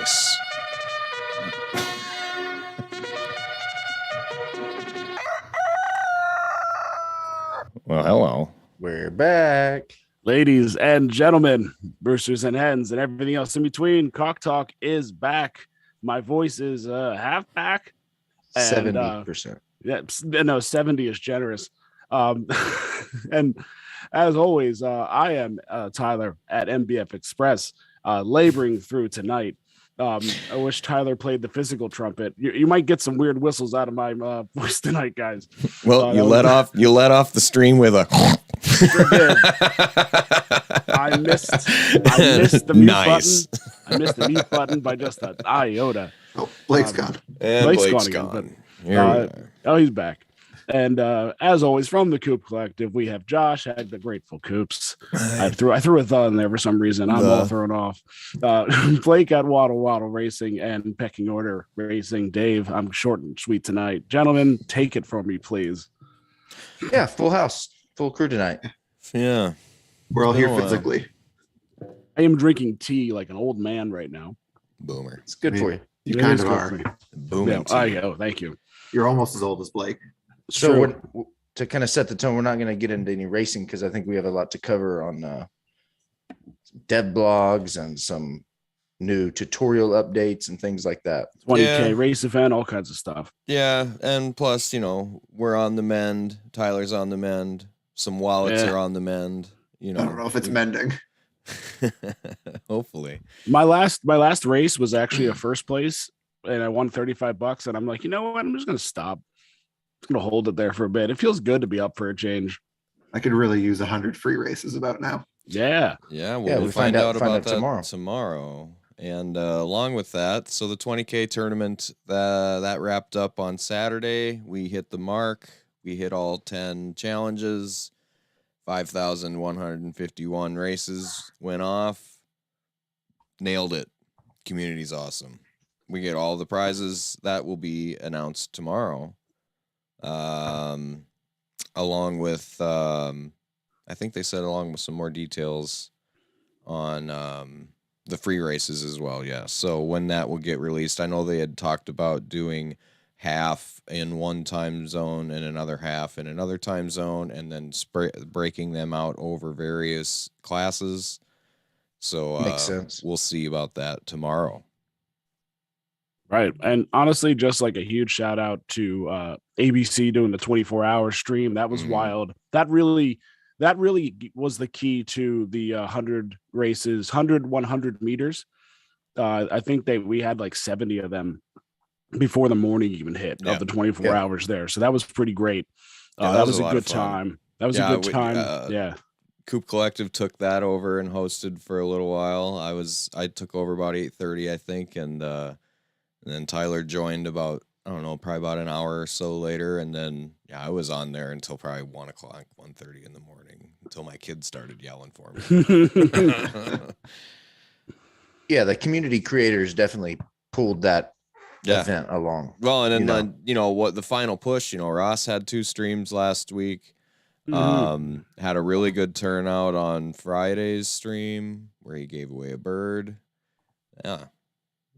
Nice. Well, hello. We're back. Ladies and gentlemen, roosters and hens, and everything else in between, Cock Talk is back. My voice is half back. 70%. Yeah, no, 70 is generous. And as always, I am Tyler at MBF Express, laboring through tonight. I wish Tyler played the physical trumpet. You might get some weird whistles out of my voice tonight, guys. Well, you let off the stream with a. Sure did. I missed the mute Nice. button. I missed the mute button by just an iota. Oh, Blake's gone. And Blake's gone. again, Here we are. Oh, he's back. And as always, from the Coop Collective, we have Josh at the Grateful Coops. I threw a thought in there for some reason. I'm all thrown off. Blake at Waddle Racing and Pecking Order Racing. Dave, I'm short and sweet tonight. Gentlemen, take it from me, please. Yeah, full house, full crew tonight. Yeah. We're all here physically. I am drinking tea like an old man right now. Boomer. It's good for you. You It kind is of good are. for me. Booming. Yeah, thank you. You're almost as old as Blake. So to kind of set the tone, we're not going to get into any racing because I think we have a lot to cover on dev blogs and some new tutorial updates and things like that. 20K race event, all kinds of stuff. Yeah, and plus, we're on the mend. Tyler's on the mend. Some wallets are on the mend. I don't know if it's mending. Hopefully. My last race was actually a first place, and I won $35. And I'm like, you know what? I'm just gonna stop. I'm gonna hold it there for a bit. It feels good to be up for a change. I could really use 100 free races about now. Yeah. Yeah, we'll find out about that tomorrow. And along with that, so the 20K tournament that wrapped up on Saturday, we hit the mark. We hit all 10 challenges. 5,151 races went off. Nailed it. Community's awesome. We get all the prizes that will be announced tomorrow. Along with, I think they said along with some more details on the free races as well. Yeah. So when that will get released, I know they had talked about doing half in one time zone and another half in another time zone, and then breaking them out over various classes. So Makes sense. We'll see about that tomorrow. Right. And honestly, just like a huge shout out to ABC doing the 24-hour stream. That was wild. That really was the key to the 100 races, 100 meters. I think we had like 70 of them before the morning even hit of the 24 hours there. So that was pretty great. That was a good time. That was a good time. Yeah. Coop Collective took that over and hosted for a little while. I took over about 8:30, I think, and then Tyler joined about, I don't know, probably about an hour or so later, and then I was on there until probably 1:30 in the morning until my kids started yelling for me. Yeah, the community creators definitely pulled that event along. Well, and then what the final push, Ross had 2 streams last week. Had a really good turnout on Friday's stream where he gave away a bird. Yeah.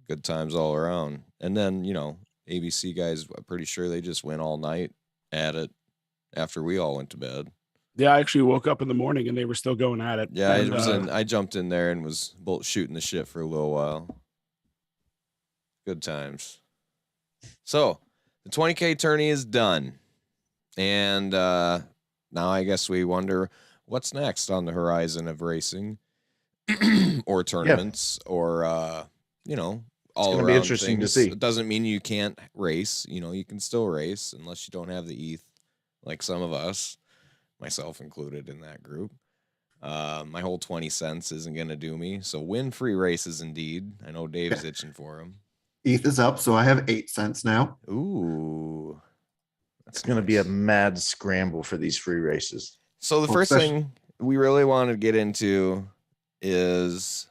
Good times all around. And then, ABC guys, I'm pretty sure they just went all night at it after we all went to bed. Yeah, I actually woke up in the morning and they were still going at it. Yeah, and, I jumped in there and was shooting the shit for a little while. Good times. So, the 20K tourney is done. And now I guess we wonder what's next on the horizon of racing or tournaments or, all around. Be interesting to see. It doesn't mean you can't race. You can still race unless you don't have the ETH, like some of us, myself included in that group. My whole 20 cents isn't going to do me. So win free races indeed. I know Dave's itching for them. ETH is up, so I have 8 cents now. Ooh. It's going to be a mad scramble for these free races. So the first thing we really want to get into is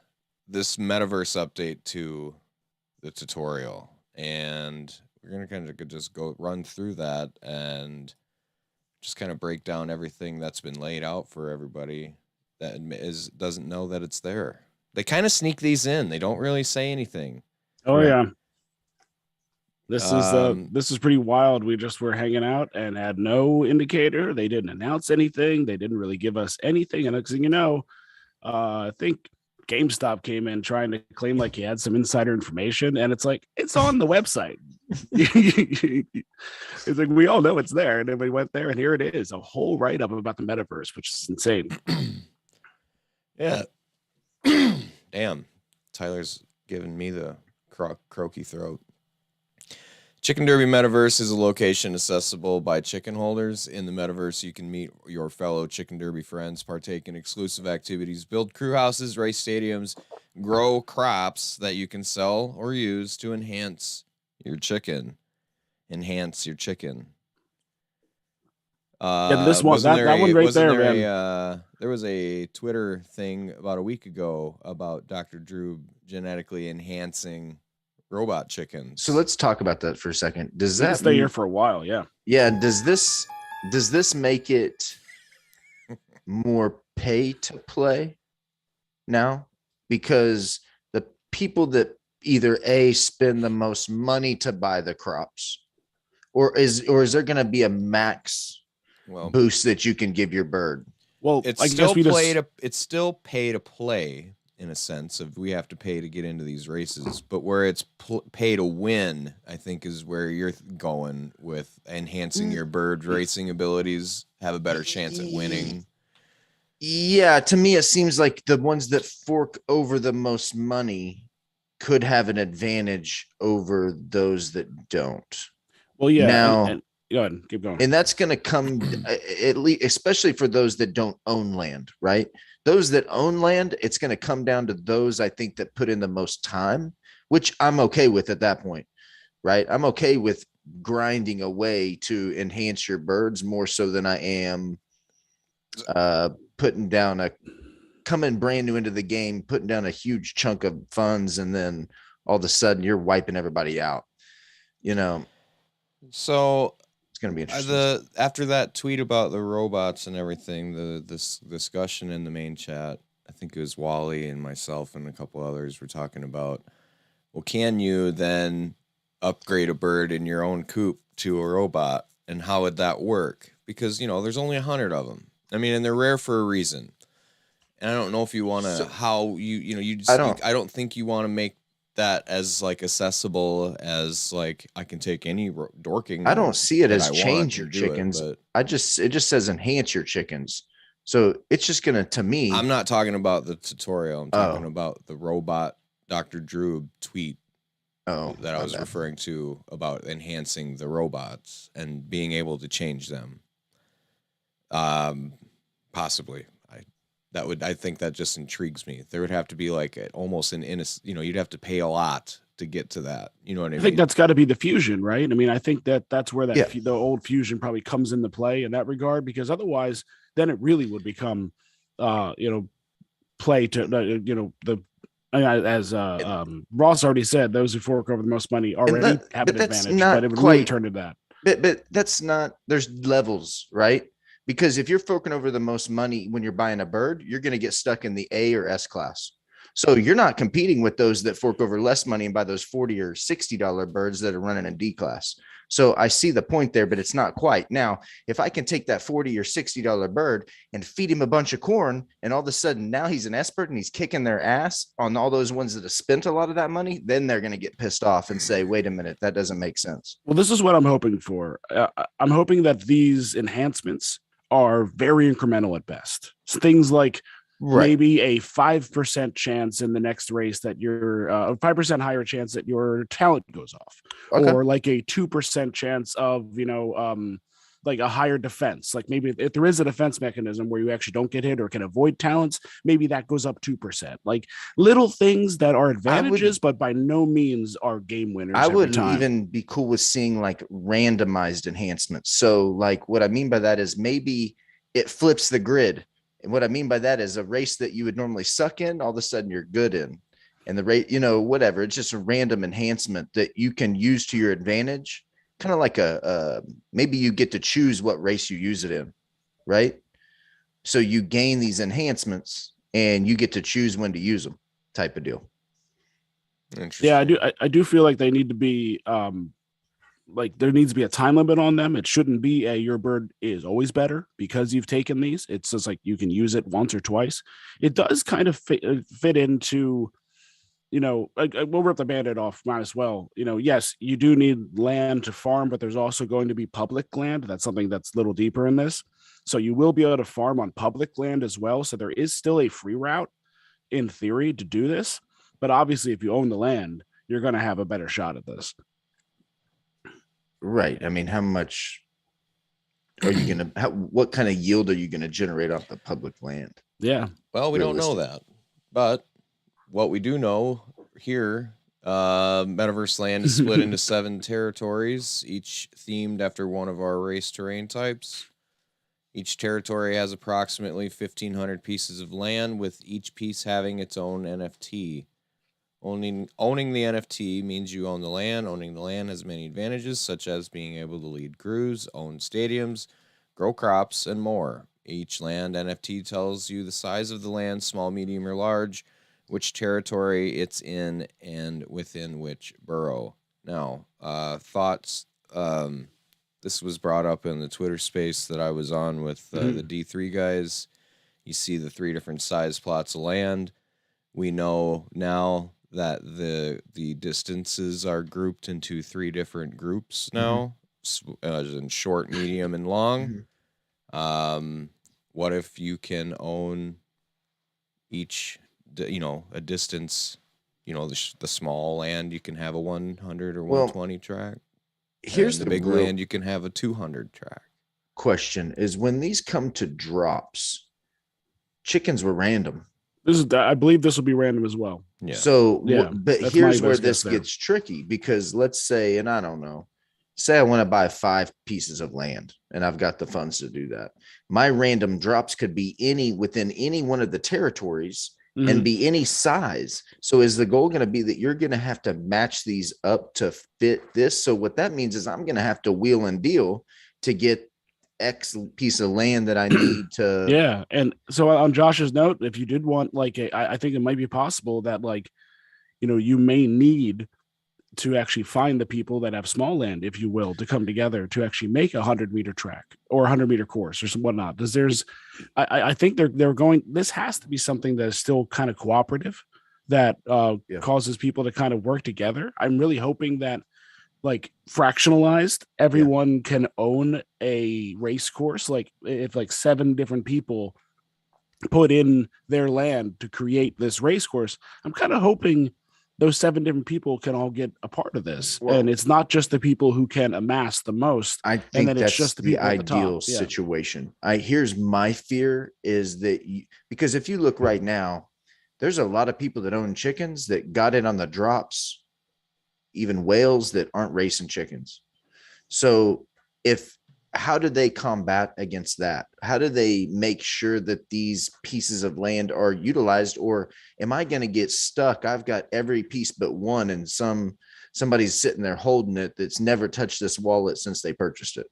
this metaverse update to the tutorial, and we're going to kind of just run through that and just kind of break down everything that's been laid out for everybody that doesn't know that it's there. They kind of sneak these in. They don't really say anything. Oh Right. yeah. This Um, is pretty wild. We just were hanging out and had no indicator. They didn't announce anything. They didn't really give us anything. And next thing you know, I think GameStop came in trying to claim like he had some insider information, and it's like it's on the website. It's like we all know it's there, and then we went there, and here it is, a whole write up about the metaverse, which is insane. Yeah. Damn. Tyler's giving me the croaky throat. Chicken Derby Metaverse is a location accessible by chicken holders. In the Metaverse, you can meet your fellow Chicken Derby friends, partake in exclusive activities, build crew houses, race stadiums, grow crops that you can sell or use to enhance your chicken. Enhance your chicken. Yeah, this one, Wasn't that one right wasn't there, there man. there was a Twitter thing about a week ago about Dr. Drew genetically enhancing robot chickens. So let's talk about that for a second. Does We can that stay here for a while. Yeah. Yeah, does this make it more pay to play now? Because the people that either A, spend the most money to buy the crops, or is there going to be a max boost that you can give your bird? Well, it's I still guess it's still pay to play in a sense of we have to pay to get into these races, but where it's pay to win, I think is where you're going with enhancing your bird racing abilities, have a better chance at winning. Yeah, to me, it seems like the ones that fork over the most money could have an advantage over those that don't. Well, yeah. Now, and go ahead, keep going. and that's going to come at least, especially for those that don't own land, right? Those that own land, it's going to come down to those, I think, that put in the most time, which I'm okay with at that point, right? I'm okay with grinding away to enhance your birds more so than I am putting down coming brand new into the game, putting down a huge chunk of funds, and then all of a sudden you're wiping everybody out. So it's going to be interesting. After that tweet about the robots and everything, this discussion in the main chat, I think it was Wally and myself and a couple others were talking about, well, can you then upgrade a bird in your own coop to a robot, and how would that work? Because there's only 100 of them. I mean, and they're rare for a reason. And I don't know if you want to I don't think you want to make that as like accessible as like I can take any dorking. I don't see it as change your chickens. It just says enhance your chickens. So it's just gonna, to me. I'm not talking about the tutorial. I'm talking about the robot Dr. Drew tweet. That I was referring to about enhancing the robots and being able to change them. Possibly. I think that just intrigues me. There would have to be like almost you'd have to pay a lot to get to that. You know what I mean? I think that's got to be the fusion, right? I mean, I think that's where the old fusion probably comes into play in that regard, because otherwise, then it really would become, play to as Ross already said, those who fork over the most money already have an advantage, but it would really turn to that. But that's not. There's levels, right? Because if you're forking over the most money when you're buying a bird, you're going to get stuck in the A or S class. So you're not competing with those that fork over less money and buy those $40 or $60 birds that are running in D class. So I see the point there, but it's not quite. Now, if I can take that $40 or $60 bird and feed him a bunch of corn, and all of a sudden now he's an expert and he's kicking their ass on all those ones that have spent a lot of that money, then they're going to get pissed off and say, wait a minute, that doesn't make sense. Well, this is what I'm hoping for. I'm hoping that these enhancements are very incremental at best. Things like maybe a 5% chance in the next race that you're a 5% higher chance that your talent goes off, or like a 2% chance of, like a higher defense. Like maybe if there is a defense mechanism where you actually don't get hit or can avoid talents, maybe that goes up 2%. Like little things that are advantages, but by no means are game winners. I would even be cool with seeing like randomized enhancements. So like what I mean by that is maybe it flips the grid. And what I mean by that is a race that you would normally suck in, all of a sudden you're good in. And the rate, whatever, it's just a random enhancement that you can use to your advantage. Kind of like maybe you get to choose what race you use it in, right? So you gain these enhancements and you get to choose when to use them, type of deal. Interesting. Yeah, I do feel like they need to be like there needs to be a time limit on them. It shouldn't be your bird is always better because you've taken these. It's just like you can use it once or twice. It does kind of fit into, like, we'll rip the Band-Aid off, might as well. Yes, you do need land to farm, but there's also going to be public land. That's something that's a little deeper in this. So you will be able to farm on public land as well. So there is still a free route in theory to do this. But obviously, if you own the land, you're going to have a better shot at this. Right. I mean, how much are you going to, what kind of yield are you going to generate off the public land? Yeah. Well, we don't know that, but what we do know here, Metaverse land is split into 7 territories, each themed after one of our race terrain types. Each territory has approximately 1,500 pieces of land, with each piece having its own NFT. Owning the NFT means you own the land. Owning the land has many advantages, such as being able to lead crews, own stadiums, grow crops, and more. Each land NFT tells you the size of the land, small, medium, or large, which territory it's in, and within which borough. Now, thoughts. This was brought up in the Twitter space that I was on with the D3 guys. You see the 3 different size plots of land. We know now that the distances are grouped into 3 different groups now, as in short, medium, and long. What if you can own each, a distance, the small land, you can have a 100 or 120 track. Here's the big land, you can have a 200 track. Question is, when these come to drops, chickens were random. I believe this will be random as well. Yeah. So, Yeah, but that's here's my where best this guess there. gets tricky, because let's say, and I don't know, say I want to buy 5 pieces of land and I've got the funds to do that. My random drops could be within any one of the territories and be any size. So is the goal going to be that you're going to have to match these up to fit this? So what that means is I'm going to have to wheel and deal to get X piece of land that I need to. Yeah. And so on Josh's note, if you did want I think it might be possible that you may need to actually find the people that have small land, if you will, to come together to actually make 100-meter track or 100-meter course or some whatnot. Because I think they're going, this has to be something that is still kind of cooperative, that causes people to kind of work together. I'm really hoping that fractionalized, everyone can own a race course. Like if 7 different people put in their land to create this race course, I'm kind of hoping those 7 different people can all get a part of this. Well, and it's not just the people who can amass the most. I think and then that's it's just the the people ideal at the top. situation. Here's my fear is that because if you look right now, there's a lot of people that own chickens that got in on the drops, even whales that aren't racing chickens. So how do they combat against that? How do they make sure that these pieces of land are utilized? Or am I going to get stuck? I've got every piece but one, and somebody's sitting there holding it that's never touched this wallet since they purchased it.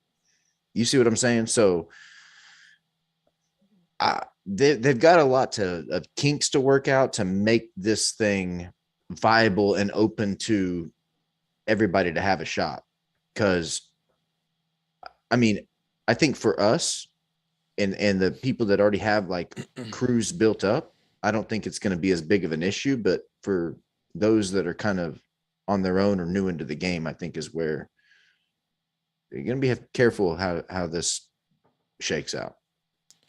You see what I'm saying? So they've got a lot of kinks to work out to make this thing viable and open to everybody to have a shot. Because I mean, I think for us and the people that already have crews built up, I don't think it's going to be as big of an issue. But for those that are kind of on their own or new into the game, I think is where you're going to be careful how this shakes out.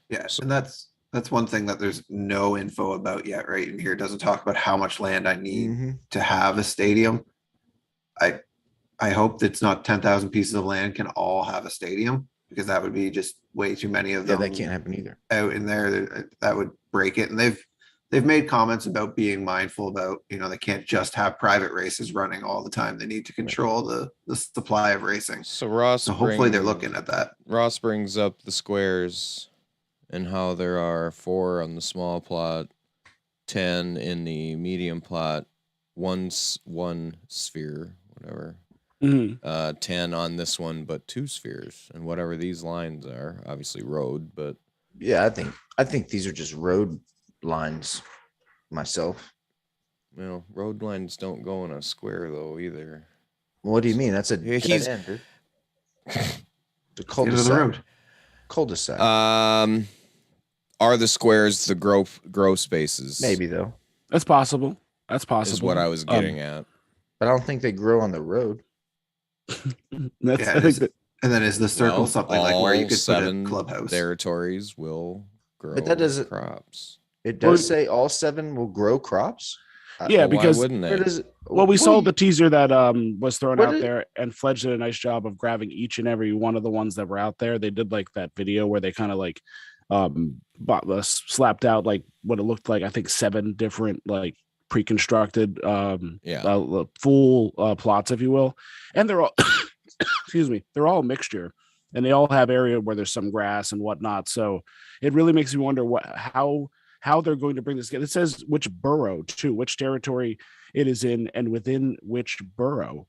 Yeah, and that's one thing that there's no info about yet, right? In here, it doesn't talk about how much land I need to have a stadium. I hope it's not 10,000 pieces of land can all have a stadium, because that would be just way too many of them. Yeah, that can't happen either. Out in there, that would break it. And they've made comments about being mindful about, they can't just have private races running all the time. They need to control the supply of racing. So hopefully they're looking at that. Ross brings up the squares and how there are 4 on the small plot, 10 in the medium plot, one sphere, whatever. 10 on this one, but 2 spheres, and whatever these lines are, obviously road, but yeah, I think these are just road lines myself. Well, road lines don't go in a square though either. What do you mean? That's a Yeah, dead end, dude. The End of the cul-de-sac. road. Cul-de-sac. Are the squares the grow spaces? Maybe though, That's possible. That's possible. Is what I was getting at. but I don't think they grow on the road. That's, Yeah, I think that, and then is the circle Well, something like where you all could put a 7 clubhouse? territories will grow But that doesn't- crops. It does say all 7 will grow crops. yeah, Well, because why wouldn't Where they? does it? well, we saw the teaser that was thrown What out did- there, and Fledge did a nice job of grabbing each and every one of the ones that were out there. They did like that video where they kind of like slapped out like what it looked like. I think 7 different like pre-constructed full plots, if you will, and they're all excuse me, they're all a mixture, and they all have area where there's some grass and whatnot. So it really makes me wonder how they're going to bring this together. It says which borough too, which territory it is in, and within which borough.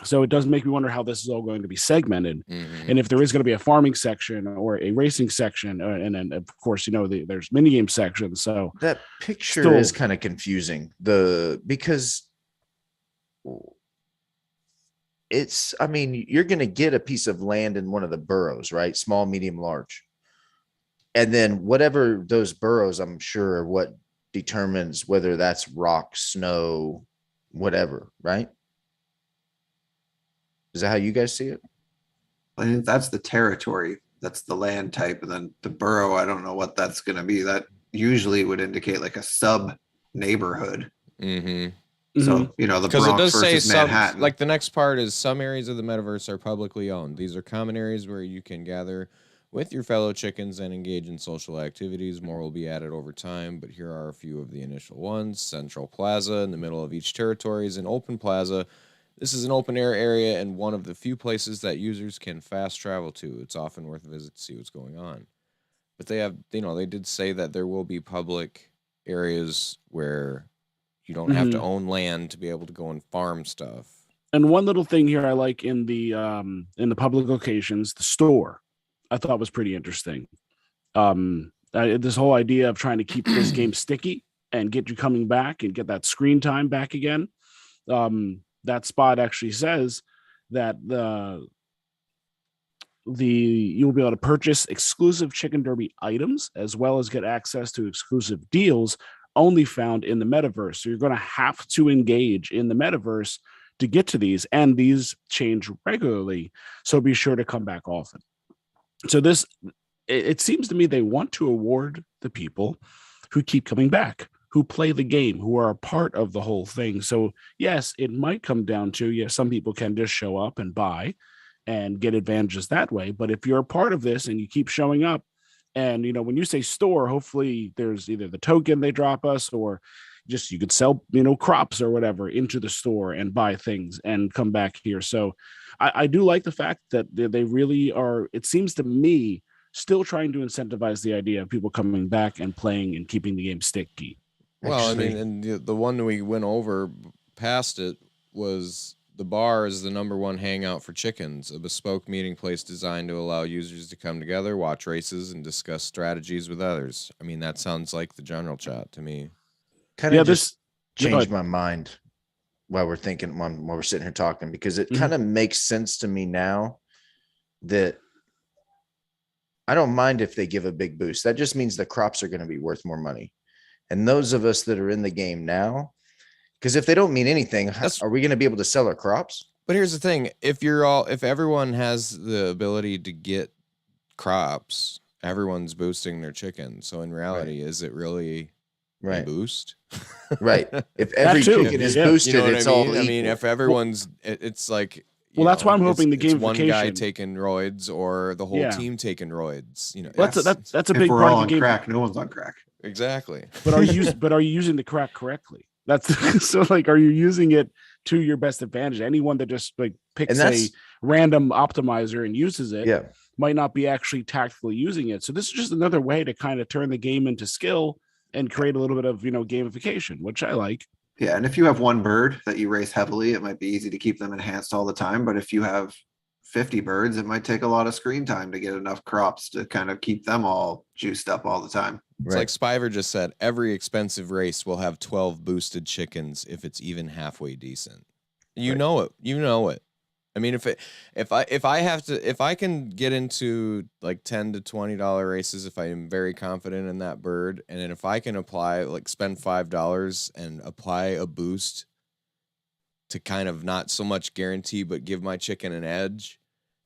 So it does make me wonder how this is all going to be segmented, and if there is going to be a farming section or a racing section, and then of course there's minigame sections. So that picture Still- is kind of confusing. Because it's, I mean, you're going to get a piece of land in one of the boroughs, right? Small, medium, large. And then whatever those boroughs, I'm sure, are what determines whether that's rock, snow, whatever, right? Is that how you guys see it? I think that's the territory. That's the land type. And then the borough, I don't know what that's going to be. That usually would indicate like a sub neighborhood. So, you know, the Because it Bronx does say versus some, Manhattan. like the next part is some areas of the metaverse are publicly owned. These are common areas where you can gather with your fellow chickens and engage in social activities. More will be added over time, but here are a few of the initial ones. Central Plaza in the middle of each territory is an open plaza. This is an open air area and one of the few places that users can fast travel to. It's often worth a visit to see what's going on. But they have, they did say that there will be public areas where you don't have to own land to be able to go and farm stuff. And one little thing here I like in the public locations, the store, I thought was pretty interesting. This whole idea of trying to keep this game sticky and get you coming back and get that screen time back again. That spot actually says that you'll be able to purchase exclusive Chicken Derby items as well as get access to exclusive deals only found in the metaverse. So you're going to have to engage in the metaverse to get to these, and these change regularly. So be sure to come back often. So it seems to me they want to award the people who keep coming back, who play the game, who are a part of the whole thing. So yes, it might come down to, yes, some people can just show up and buy and get advantages that way. But if you're a part of this and you keep showing up, and when you say store, hopefully there's either the token they drop us, or just you could sell crops or whatever into the store and buy things and come back here. So I do like the fact that they really are, it seems to me, still trying to incentivize the idea of people coming back and playing and keeping the game sticky. Well, I mean, and the one we went over past it was the bar is the #1 hangout for chickens, a bespoke meeting place designed to allow users to come together, watch races, and discuss strategies with others. I mean, that sounds like the general chat to me. Kind of just changed my mind while we're thinking, while we're sitting here talking, because it kind of makes sense to me now that I don't mind if they give a big boost. That just means the crops are going to be worth more money. And those of us that are in the game now, because if they don't mean anything, are we going to be able to sell our crops? But here's the thing: if everyone has the ability to get crops, everyone's boosting their chicken. So in reality, is it really a boost? Right. If every chicken is boosted, it's all equal. I mean, if everyone's, it's like. Well, that's why I'm hoping the gamification. One guy taking roids or the whole team taking roids. That's a big part of the game. Crack, no one's on crack. Exactly. But are you using the crack correctly? That's so like, are you using it to your best advantage? Anyone that just like picks a random optimizer and uses it might not be actually tactically using it. So this is just another way to kind of turn the game into skill and create a little bit of gamification, which I like. Yeah, and if you have one bird that you race heavily, it might be easy to keep them enhanced all the time. But if you have 50 birds, it might take a lot of screen time to get enough crops to kind of keep them all juiced up all the time. It's like Spiver just said, every expensive race will have 12 boosted chickens if it's even halfway decent. You know it. You know it. I mean, if I can get into like $10 to $20 races, if I am very confident in that bird, and then if I can spend $5 and apply a boost to kind of not so much guarantee, but give my chicken an edge,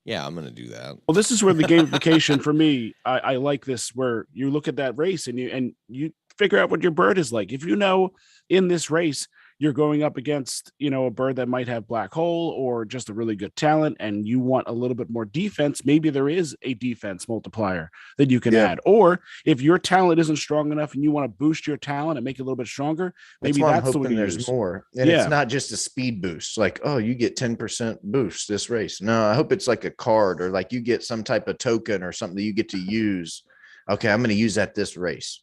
yeah, I'm gonna do that. Well, this is where the gamification for me, I like this, where you look at that race and you figure out what your bird is like. If you know in this race you're going up against, a bird that might have black hole or just a really good talent, and you want a little bit more defense, maybe there is a defense multiplier that you can add. Or if your talent isn't strong enough and you want to boost your talent and make it a little bit stronger, maybe that's the way to there's use. more. And it's not just a speed boost, like, oh, you get 10% boost this race. No, I hope it's like a card, or like you get some type of token or something that you get to use. Okay, I'm going to use that this race.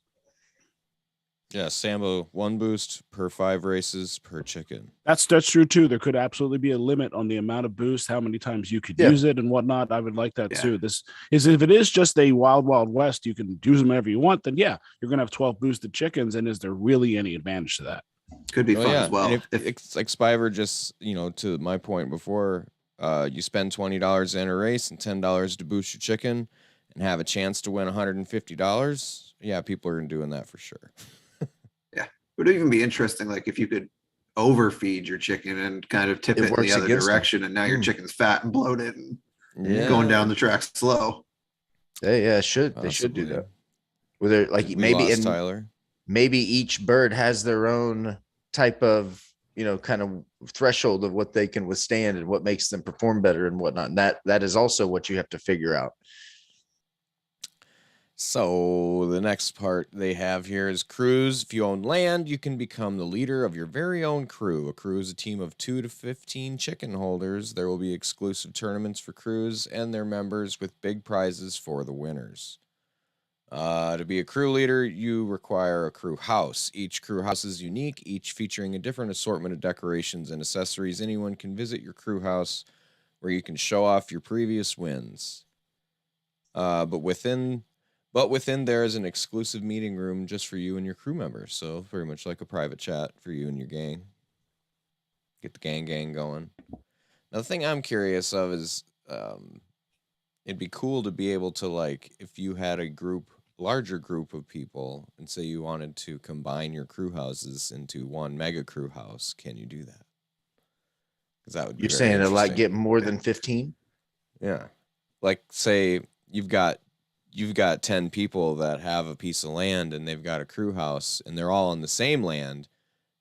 Yeah, Sambo, 1 boost per 5 races per chicken. That's true too. There could absolutely be a limit on the amount of boost, how many times you could use it and whatnot. I would like that too. This is, if it is just a wild west, you can use them whenever you want, then you're going to have 12 boosted chickens. And is there really any advantage to that? Could be fun as well. And if it's like Spiver, just, to my point before, you spend $20 in a race and $10 to boost your chicken and have a chance to win $150. Yeah, people are doing that for sure. It would even be interesting, like if you could overfeed your chicken and kind of tip it in the other direction, and now your chicken's fat and bloated and going down the track slow. They should do that. Whether like maybe each bird has their own type of kind of threshold of what they can withstand and what makes them perform better and whatnot. And that is also what you have to figure out. So the next part they have here is crews. If you own land, you can become the leader of your very own crew. A crew is a team of 2 to 15 chicken holders. There will be exclusive tournaments for crews and their members with big prizes for the winners. To be a crew leader, you require a crew house. Each crew house is unique, each featuring a different assortment of decorations and accessories. Anyone can visit your crew house where you can show off your previous wins. But within there is an exclusive meeting room just for you and your crew members. So very much like a private chat for you and your gang. Get the gang going. Now, the thing I'm curious of is it'd be cool to be able to, like, if you had a larger group of people, and say you wanted to combine your crew houses into one mega crew house, can you do that? Because that would be You're saying to like get more than 15? Yeah. Like, say you've got 10 people that have a piece of land and they've got a crew house and they're all on the same land,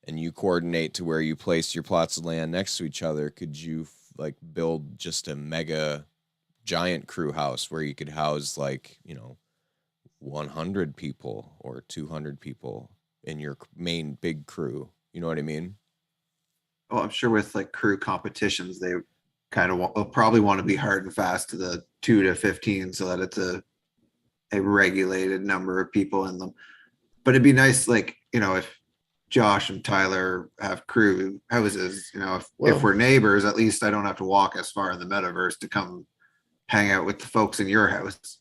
and you coordinate to where you place your plots of land next to each other. Could you like build just a mega giant crew house where you could house 100 people or 200 people in your main big crew? You know what I mean? Oh, I'm sure with like crew competitions, they kind of will probably want to be hard and fast to the 2 to 15 so that it's a regulated number of people in them. But it'd be nice, like, if Josh and Tyler have crew houses, if we're neighbors, at least I don't have to walk as far in the metaverse to come hang out with the folks in your house.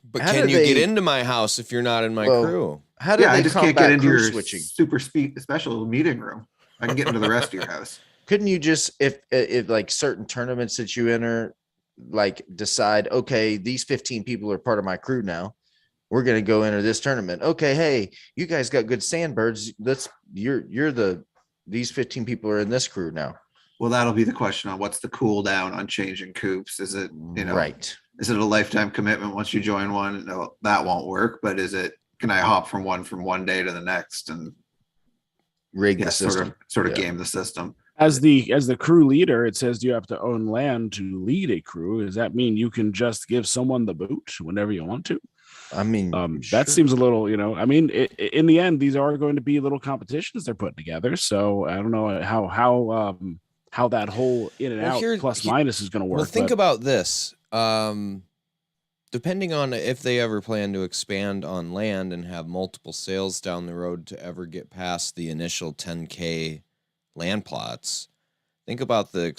But can you get into my house if you're not in my crew? How do they I just can't get into your switching? super special meeting room. I can get into the rest of your house. Couldn't you just, if like certain tournaments that you enter, like decide, okay, these 15 people are part of my crew now. We're going to go enter this tournament. Okay, hey, you guys got good sandbirds. These 15 people are in this crew now. Well, that'll be the question on what's the cool down on changing coops. Is it, right? Is it a lifetime commitment once you join one? No, that won't work. But can I hop from one day to the next and rig the system? Sort of game the system. As the crew leader, it says you have to own land to lead a crew. Does that mean you can just give someone the boot whenever you want to? I mean, that seems a little, in the end, these are going to be little competitions they're putting together. So I don't know how that whole in and out plus minus is going to work. Well, think about this. Depending on if they ever plan to expand on land and have multiple sales down the road to ever get past the initial 10K land plots, think about the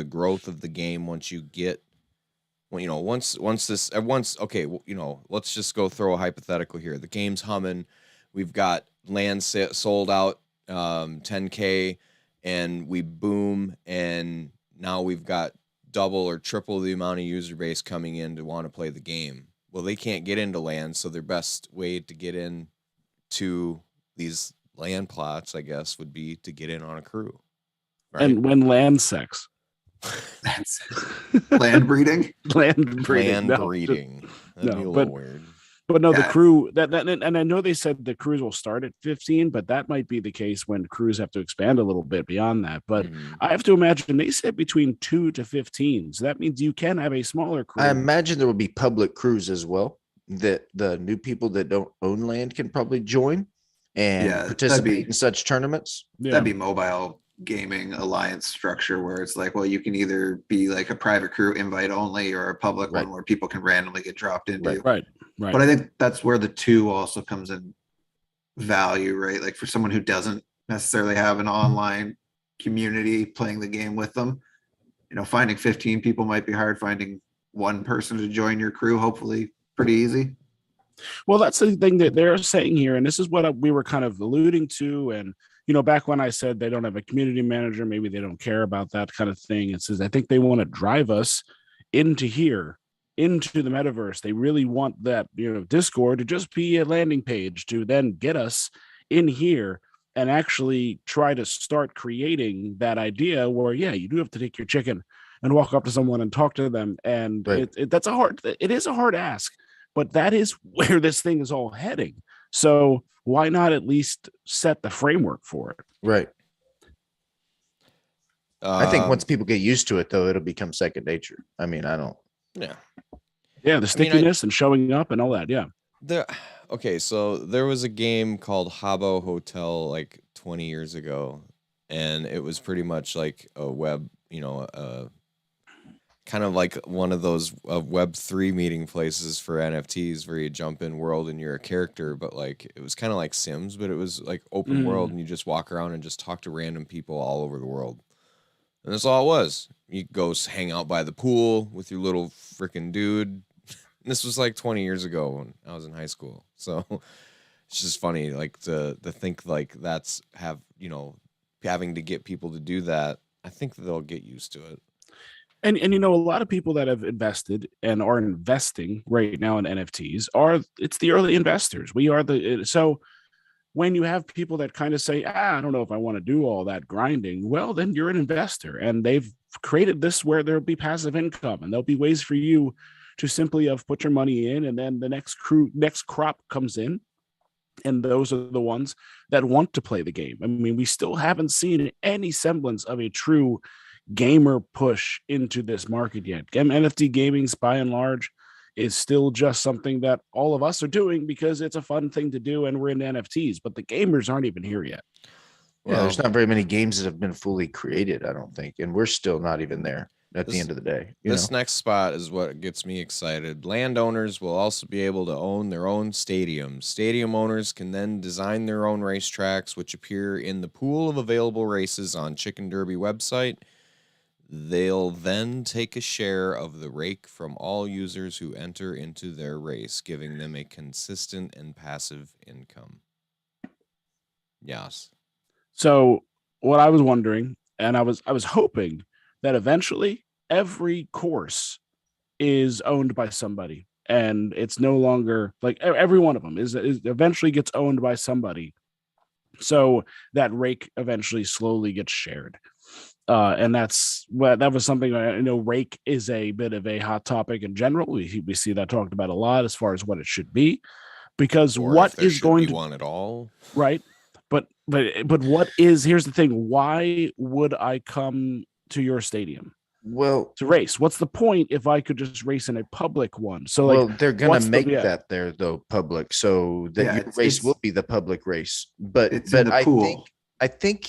growth of the game once you get well, you know, once okay, you know, let's just go throw a hypothetical here. The game's humming. We've got land sold out 10K, and we boom, and now we've got double or triple the amount of user base coming in to want to play the game. Well, they can't get into land, so their best way to get in to these land plots, I guess, would be to get in on a crew. Right? And when land sex. That's land breeding. Land breeding. Land breeding. That'd be a little weird. But no, the Yeah. crew and I know they said the crews will start at 15, but that might be the case when crews have to expand a little bit beyond that. But I have to imagine they said between 2 to 15. So that means you can have a smaller crew. I imagine there will be public crews as well that the new people that don't own land can probably join and Yeah, participate in such tournaments. Yeah. That'd be mobile gaming alliance structure where it's like, well, you can either be like a private crew invite only or a public Right. one where people can randomly get dropped into. Right. But I think that's where the 2 also comes in value, right? Like for someone who doesn't necessarily have an online community playing the game with them, you know, finding 15 people might be hard. Finding one person to join your crew, hopefully pretty easy. Well, that's the thing that they're saying here, and this is what we were kind of alluding to. And you know, back when I said they don't have a community manager, maybe they don't care about that kind of thing. It says I think they want to drive us into here, into the metaverse. They really want that, you know, Discord to just be a landing page to then get us in here and actually try to start creating that idea where, yeah, you do have to take your chicken and walk up to someone and talk to them. And Right. it is a hard ask, but that is where this thing is all heading. So why not at least set the framework for it? Right. I think Um, once people get used to it, though, it'll become second nature. I mean, I don't. yeah. Yeah, the I mean, stickiness and showing up and all that. Yeah. Okay, so there was a game called Habbo Hotel like 20 years ago, and it was pretty much like a web, you know, kind of like one of those Web3 meeting places for NFTs where you jump in world and you're a character, but like it was kind of like Sims, but it was like open world and you just walk around and just talk to random people all over the world. And that's all it was. You go hang out by the pool with your little freaking dude. And this was like 20 years ago when I was in high school. So it's just funny, like to think like that's having to get people to do that. I think that they'll get used to it. And you know, a lot of people that have invested and are investing right now in NFTs it's the early investors. We are so when you have people that kind of say, I don't know if I want to do all that grinding, well, then you're an investor and they've created this where there'll be passive income and there'll be ways for you to simply put your money in, and then the next crop comes in. And those are the ones that want to play the game. I mean, we still haven't seen any semblance of a true gamer push into this market yet. NFT gaming, by and large, is still just something that all of us are doing because it's a fun thing to do and we're into NFTs, but the gamers aren't even here yet. Yeah, there's not very many games that have been fully created, I don't think. And we're still not even there at the end of the day. This next spot is what gets me excited. Landowners will also be able to own their own stadiums. Stadium owners can then design their own racetracks, which appear in the pool of available races on Chicken Derby website. They'll then take a share of the rake from all users who enter into their race, giving them a consistent and passive income. Yes. So what I was wondering, and I was hoping that eventually every course is owned by somebody, and it's no longer like every one of them is eventually gets owned by somebody. So that rake eventually slowly gets shared. And that was something I know. Rake is a bit of a hot topic in general. We see that talked about a lot as far as what it should be, because Or what if there is should going be to one at all. Right. But what is, here's the thing. Why would I come to your stadium Well, to race? What's the point if I could just race in a public one? So well, like, they're gonna what's the- make yeah. that there though public, so that Yeah, your it's- race it's- will be the public race. But It's in the I pool. think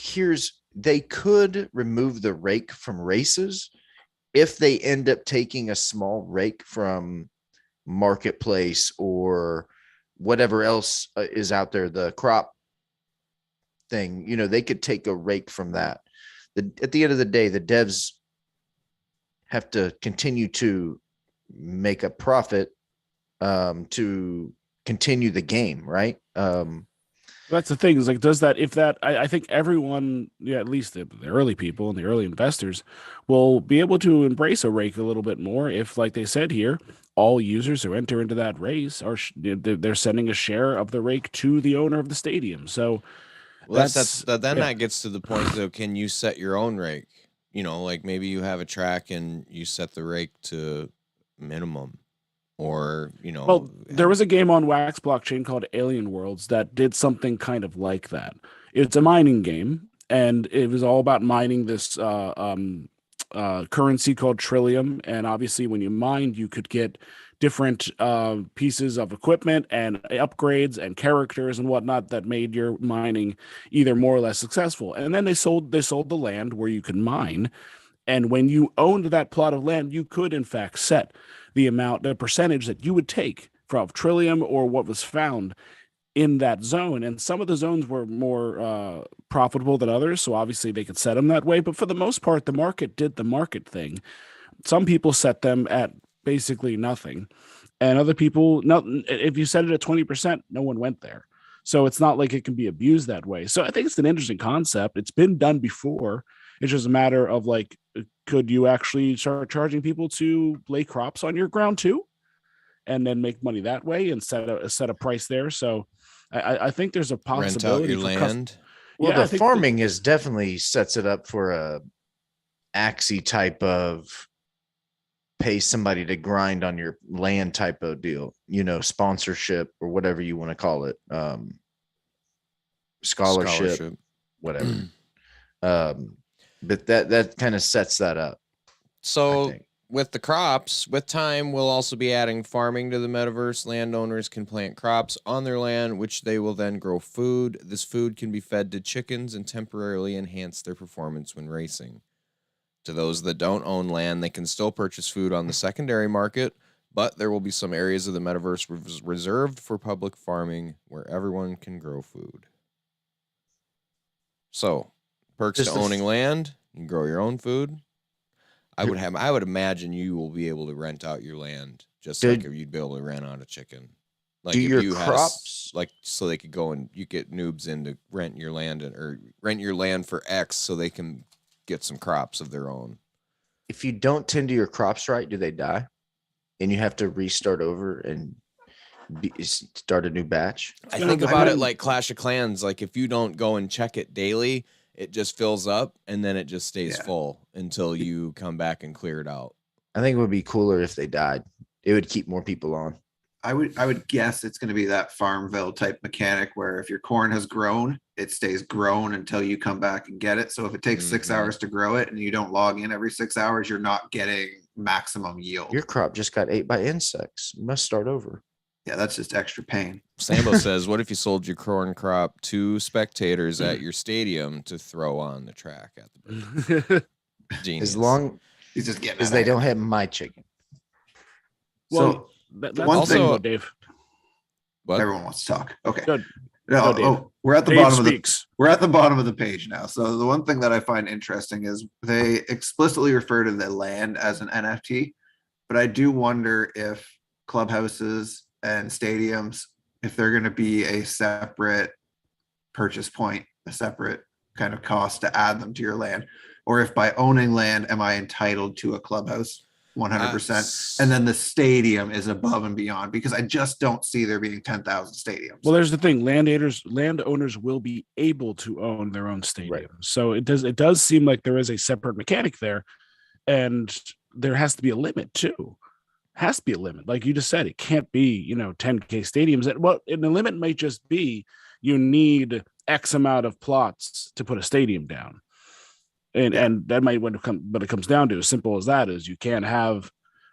they could remove the rake from races if they end up taking a small rake from marketplace or whatever else is out there, the crop thing. You know, they could take a rake from that. At the end of the day, the devs have to continue to make a profit to continue the game, right? That's the thing, is like, does that, if that, I think everyone, yeah, at least the early people and the early investors will be able to embrace a rake a little bit more if, like they said here, all users who enter into that race are they're sending a share of the rake to the owner of the stadium. So Well, yeah. that gets to the point though. Can you set your own rake? You know, like maybe you have a track and you set the rake to minimum, or Well, there was a game on Wax blockchain called Alien Worlds that did something kind of like that. It's a mining game, and it was all about mining this currency called Trillium. And obviously, when you mined, you could get different pieces of equipment and upgrades and characters and whatnot that made your mining either more or less successful. And then they sold the land where you could mine. And when you owned that plot of land, you could in fact set the percentage that you would take from Trillium or what was found in that zone. And some of the zones were more profitable than others, so obviously they could set them that way. But for the most part, the market did the market thing. Some people set them at basically nothing, and other people, no, if you set it at 20%, no one went there. So it's not like it can be abused that way. So I think it's an interesting concept. It's been done before. It's just a matter of like, could you actually start charging people to lay crops on your ground too, and then make money that way and set a price there? So I think there's a possibility rent out your land. Well, Yeah, the farming is definitely sets it up for a Axie type of pay somebody to grind on your land type of deal, sponsorship or whatever you want to call it, scholarship. Whatever. But that kind of sets that up. So with the crops, with time, we'll also be adding farming to the metaverse. Landowners can plant crops on their land, which they will then grow food. This food can be fed to chickens and temporarily enhance their performance when racing. To those that don't own land, they can still purchase food on the secondary market, but there will be some areas of the metaverse reserved for public farming where everyone can grow food. So, perks to owning land, you can grow your own food. I would imagine you will be able to rent out your land just like if you'd be able to rent out a chicken. Like do if your you crops had so they could go and you get noobs in to rent your land or rent your land for X so they can get some crops of their own. If you don't tend to your crops right, do they die? And you have to restart over and start a new batch? I think about it like Clash of Clans. Like if you don't go and check it daily, it just fills up and then it just stays full until you come back and clear it out. I think it would be cooler if they died. It would keep more people on. I would guess it's going to be that Farmville type mechanic where if your corn has grown, it stays grown until you come back and get it. So if it takes 6 hours to grow it and you don't log in every 6 hours, you're not getting maximum yield. Your crop just got ate by insects. You must start over. Yeah, that's just extra pain. Sambo says, what if you sold your corn crop to spectators at your stadium to throw on the track at the Genius. As long He's just getting as they don't have my chicken. Well, that's one also thing, thing, Dave. What? Everyone wants to talk. Okay. Good. No, we're at the Dave bottom speaks. we're at the bottom of the page now. So the one thing that I find interesting is they explicitly refer to the land as an NFT, but I do wonder if clubhouses and stadiums, if they're going to be a separate purchase point, a separate kind of cost to add them to your land, or if by owning land, am I entitled to a clubhouse 100%? And then the stadium is above and beyond, because I just don't see there being 10,000 stadiums. Well, there's the thing. Landowners will be able to own their own stadium. Right. So it does seem like there is a separate mechanic there, and there has to be a limit too. Has to be a limit. Like you just said, it can't be, 10K stadiums. And the limit might just be you need X amount of plots to put a stadium down. And that might when it comes down to as simple as that is you can't have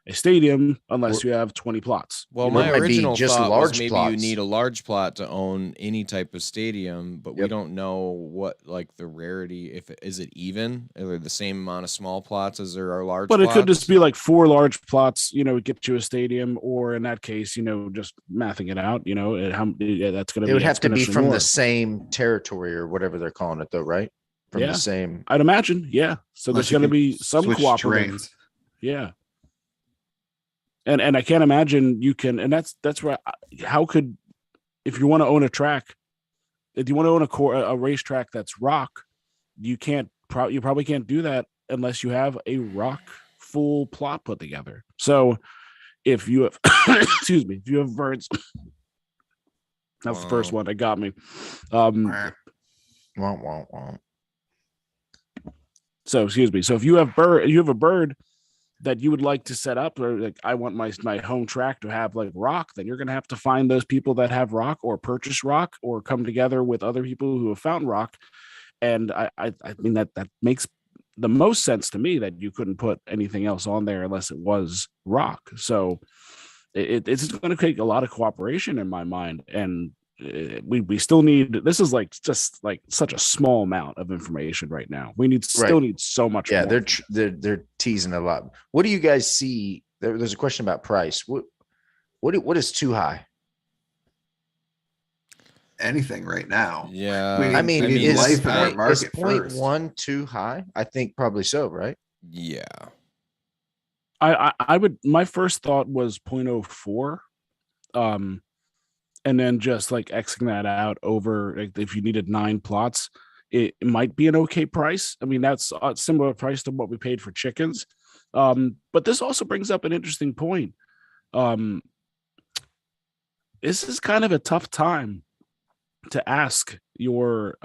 a stadium unless you have 20 plots. Well, my original thought was maybe plots. you need a large plot to own any type of stadium, but we don't know what like the rarity. Is it even? Are there the same amount of small plots as there are large? But plots? it could just be like 4 large plots, get you a stadium, or in that case, just mathing it out, that's going to be. It would have to be from more. the same territory or whatever they're calling it, though, right? From the same. I'd imagine, yeah. So there's going to be some cooperative. Terrains. Yeah. And I can't imagine you can, and that's where, how could, if you want to own a track, if you want to own a racetrack that's rock, you probably can't do that unless you have a rock full plot put together. So if you have, excuse me, if you have birds, that's the first one that got me. So excuse me. So if you have a bird that you would like to set up, or like, I want my home track to have like rock, then you're going to have to find those people that have rock, or purchase rock, or come together with other people who have found rock. And I mean, that makes the most sense to me, that you couldn't put anything else on there unless it was rock. So it's going to take a lot of cooperation in my mind. And we still need, this is like just like such a small amount of information right now. We still need so much more. They're teasing a lot. What do you guys see? There's a question about price. What is too high? Anything right now. Yeah. I mean, is life in our market is 0.1 too high? I think probably so, right? Yeah. I would, my first thought was 0.04. And then just like Xing that out over, like, if you needed 9 plots, it might be an okay price. I mean, that's a similar price to what we paid for chickens. But this also brings up an interesting point. This is kind of a tough time to ask your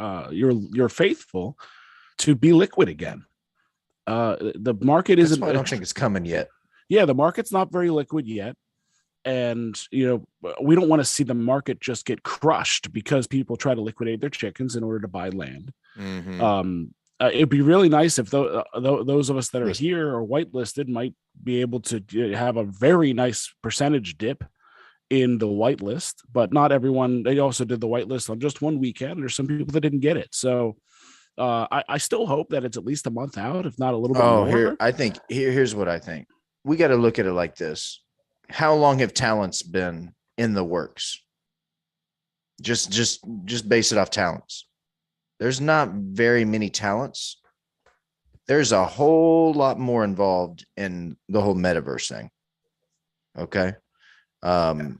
faithful to be liquid again. The market isn't. I don't think it's coming yet. Yeah, the market's not very liquid yet. And, we don't want to see the market just get crushed because people try to liquidate their chickens in order to buy land. Mm-hmm. It'd be really nice if those of us that are here or whitelisted might be able to have a very nice percentage dip in the whitelist, but not everyone. They also did the whitelist on just one weekend. There's some people that didn't get it. So I still hope that it's at least a month out, if not a little bit more. Here's what I think. We got to look at it like this. How long have talents been in the works? Just base it off talents. There's not very many talents. There's a whole lot more involved in the whole metaverse thing. Okay. From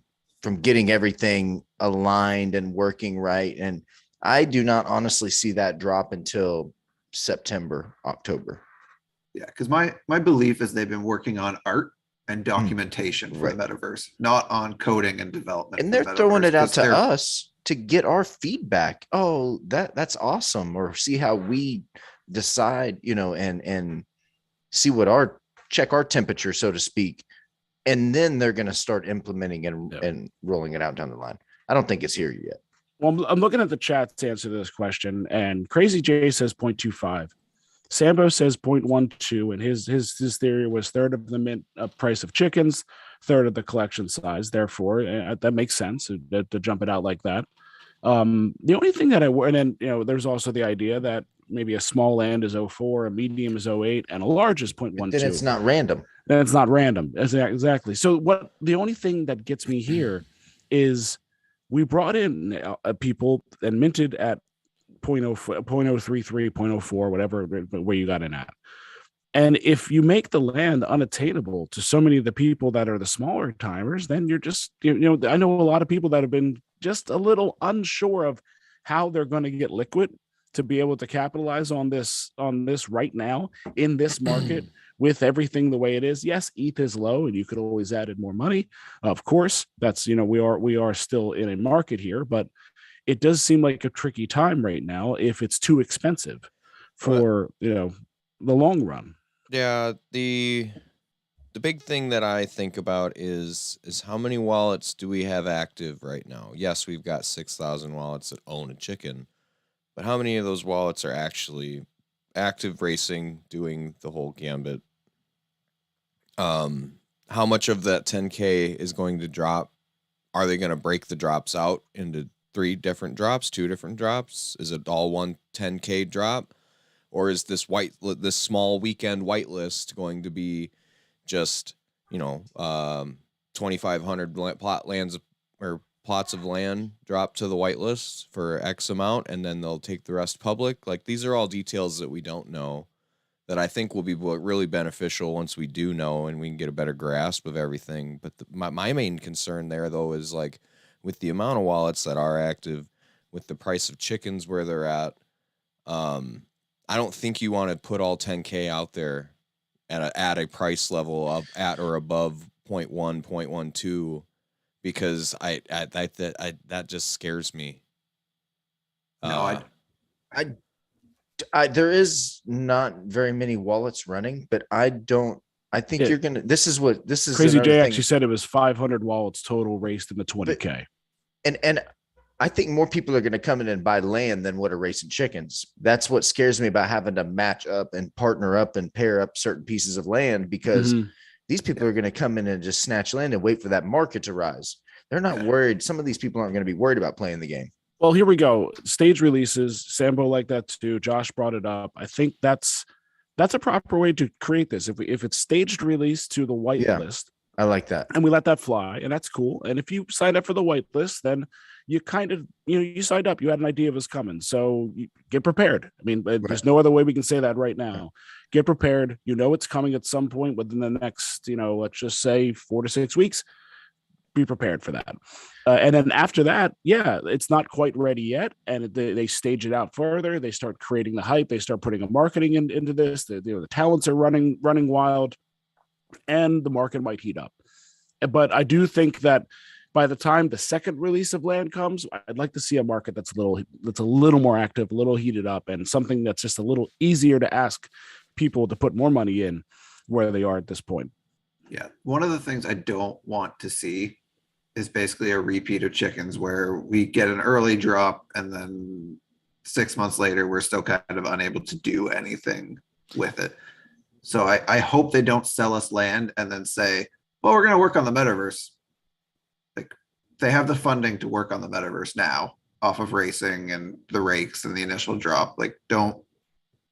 getting everything aligned and working right. And I do not honestly see that drop until September, October. Yeah. Cause my belief is they've been working on art and documentation for the metaverse, not on coding and development. And they're throwing it out to us to get our feedback. Oh, that's awesome. Or see how we decide, and see what check our temperature, so to speak. And then they're going to start implementing and rolling it out down the line. I don't think it's here yet. Well, I'm looking at the chat to answer this question, and Crazy J says 0.25. Sambo says 0.12, and his theory was third of the mint price of chickens, third of the collection size. Therefore, that makes sense to jump it out like that. The only thing that and then there's also the idea that maybe a small land is 0.4, a medium is 0.8, and a large is 0.12. Then it's not random. Then it's not random. Exactly. So the only thing that gets me here is we brought in people and minted at 0.033, 0.04, whatever, where you got in at. And if you make the land unattainable to so many of the people that are the smaller timers, then you're just, I know a lot of people that have been just a little unsure of how they're going to get liquid to be able to capitalize on this right now in this market with everything the way it is. Yes, ETH is low and you could always add in more money. Of course, that's, we are still in a market here, but it does seem like a tricky time right now if it's too expensive for, the long run. Yeah. The big thing that I think about is how many wallets do we have active right now? Yes, we've got 6,000 wallets that own a chicken, but how many of those wallets are actually active racing, doing the whole gambit? How much of that 10K is going to drop? Are they going to break the drops out into 3 different drops, 2 different drops? Is it all one 10K drop? Or is this small weekend whitelist going to be just, 2,500 plots of land dropped to the whitelist for X amount, and then they'll take the rest public? Like, these are all details that we don't know. that I think will be really beneficial once we do know and we can get a better grasp of everything. But my main concern there, though, is like with the amount of wallets that are active, with the price of chickens where they're at, I don't think you want to put all 10K out there at a price level of at or above 0.1, 0.12, because that just scares me. No, there is not very many wallets running, but I think Yeah. you're gonna. This is Crazy another J thing. actually said it was 500 wallets total raced in the 20K. And I think more people are going to come in and buy land than what are racing chickens. That's what scares me about having to match up and partner up and pair up certain pieces of land, because these people are going to come in and just snatch land and wait for that market to rise. They're not worried. Some of these people aren't going to be worried about playing the game. Well, here we go. Stage releases. Sambo like that too. Josh brought it up. I think that's a proper way to create this. If it's staged release to the white list, I like that, and we let that fly, and that's cool. And if you signed up for the white list, then you kind of, you signed up, you had an idea of what's coming. So you get prepared. I mean, there's no other way we can say that right now. Get prepared. It's coming at some point within the next, let's just say 4 to 6 weeks. Be prepared for that. And then after that, it's not quite ready yet. And they stage it out further. They start creating the hype. They start putting a marketing into this. The talents are running wild, and the market might heat up. But I do think that by the time the second release of land comes, I'd like to see a market that's a little more active, a little heated up, and something that's just a little easier to ask people to put more money in where they are at this point. Yeah. One of the things I don't want to see is basically a repeat of chickens where we get an early drop and then 6 months later, we're still kind of unable to do anything with it. So I hope they don't sell us land and then say, well, we're going to work on the metaverse. Like, they have the funding to work on the metaverse now off of racing and the rakes and the initial drop. Like, don't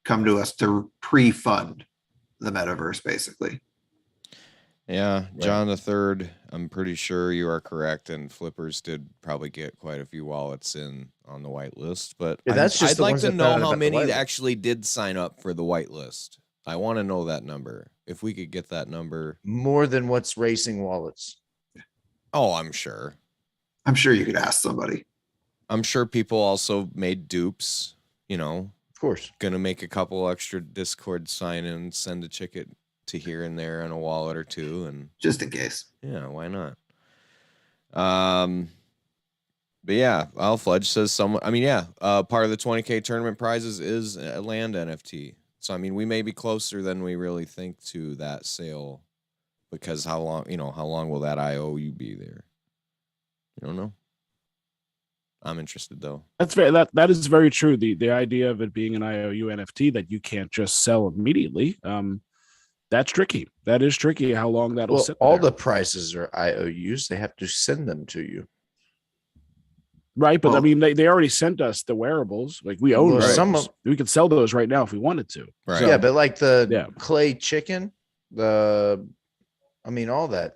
come to us to pre-fund the metaverse, basically. Yeah, John the Third, I'm pretty sure you are correct, and Flippers did probably get quite a few wallets in on the white list, but I'd like to know how many actually did sign up for the white list. I want to know that number. If we could get that number. More than what's racing wallets. Oh, I'm sure. I'm sure you could ask somebody. I'm sure people also made dupes, Of course. Gonna make a couple extra Discord sign-ins, send a ticket to here and there in a wallet or two, and just in case. Yeah, why not? But yeah, Fledge says part of the 20K tournament prizes is a land NFT. So I mean, we may be closer than we really think to that sale, because how long will that IOU be there? You don't know. I'm interested though. That is very true. The idea of it being an IOU NFT that you can't just sell immediately. That's tricky. That is tricky. How long that'll sit there. All the prices are IOUs. They have to send them to you. Right, but I mean, they already sent us the wearables. Like, we own those. We could sell those right now if we wanted to. Right. So, yeah, but like the clay chicken, all that.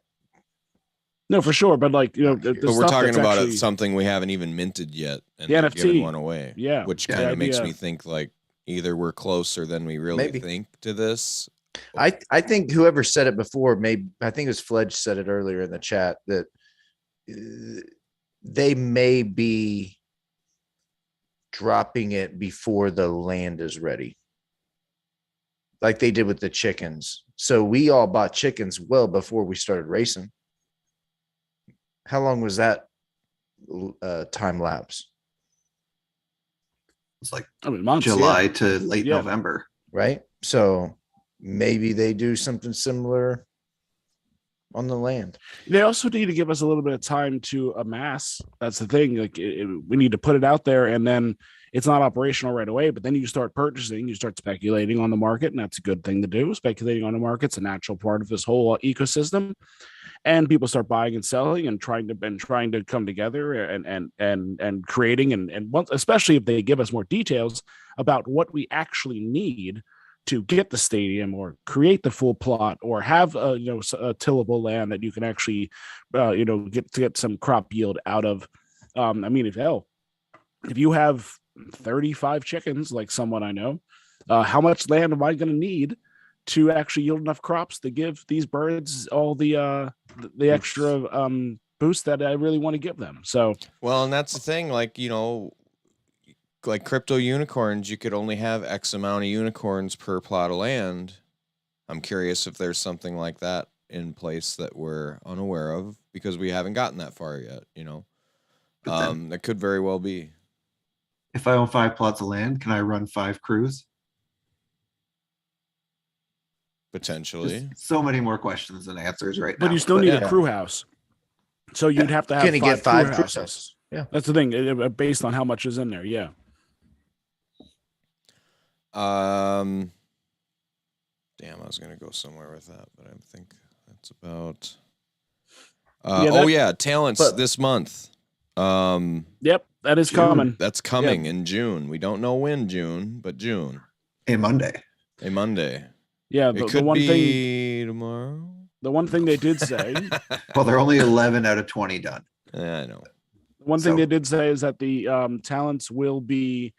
No, for sure. But like, but we're talking about something we haven't even minted yet, and the NFT, giving one away. Yeah, which kind of makes me think like either we're closer than we really think to this. I think whoever said it before, I think it was Fledge said it earlier in the chat, that they may be dropping it before the land is ready, like they did with the chickens. So we all bought chickens well before we started racing. How long was that time lapse? It's like months, July to late November. Right. So maybe they do something similar on the land. They also need to give us a little bit of time to amass. That's the thing. Like, we need to put it out there, and then it's not operational right away, but then you start purchasing, you start speculating on the market, and that's a good thing to do. Speculating on the market's a natural part of this whole ecosystem, and people start buying and selling and trying to come together and creating and once, especially if they give us more details about what we actually need to get the stadium or create the full plot or have a tillable land that you can actually get some crop yield out of. If you have 35 chickens, like someone I know, how much land am I going to need to actually yield enough crops to give these birds all the extra boost that I really want to give them? So, well, and that's the thing, like, you know, like crypto unicorns, you could only have X amount of unicorns per plot of land. I'm curious if there's something like that in place that we're unaware of because we haven't gotten that far yet, you know. That could very well be. If I own 5 plots of land, can I run 5 crews? Potentially. Just so many more questions than answers right now. but you still need yeah. a crew house. So you'd have to have Can you get 5 crew houses. houses? Yeah. That's the thing, based on how much is in there. Yeah. Damn, I was gonna go somewhere with that, but I think that's about. Talents this month. Yep, that is June. coming. That's coming in June. We don't know when June, but June. A Monday. Yeah, It could be tomorrow. The one thing they did say. Well, they're only 11 out of 20 done. Yeah, I know. One thing they did say is that the talents will be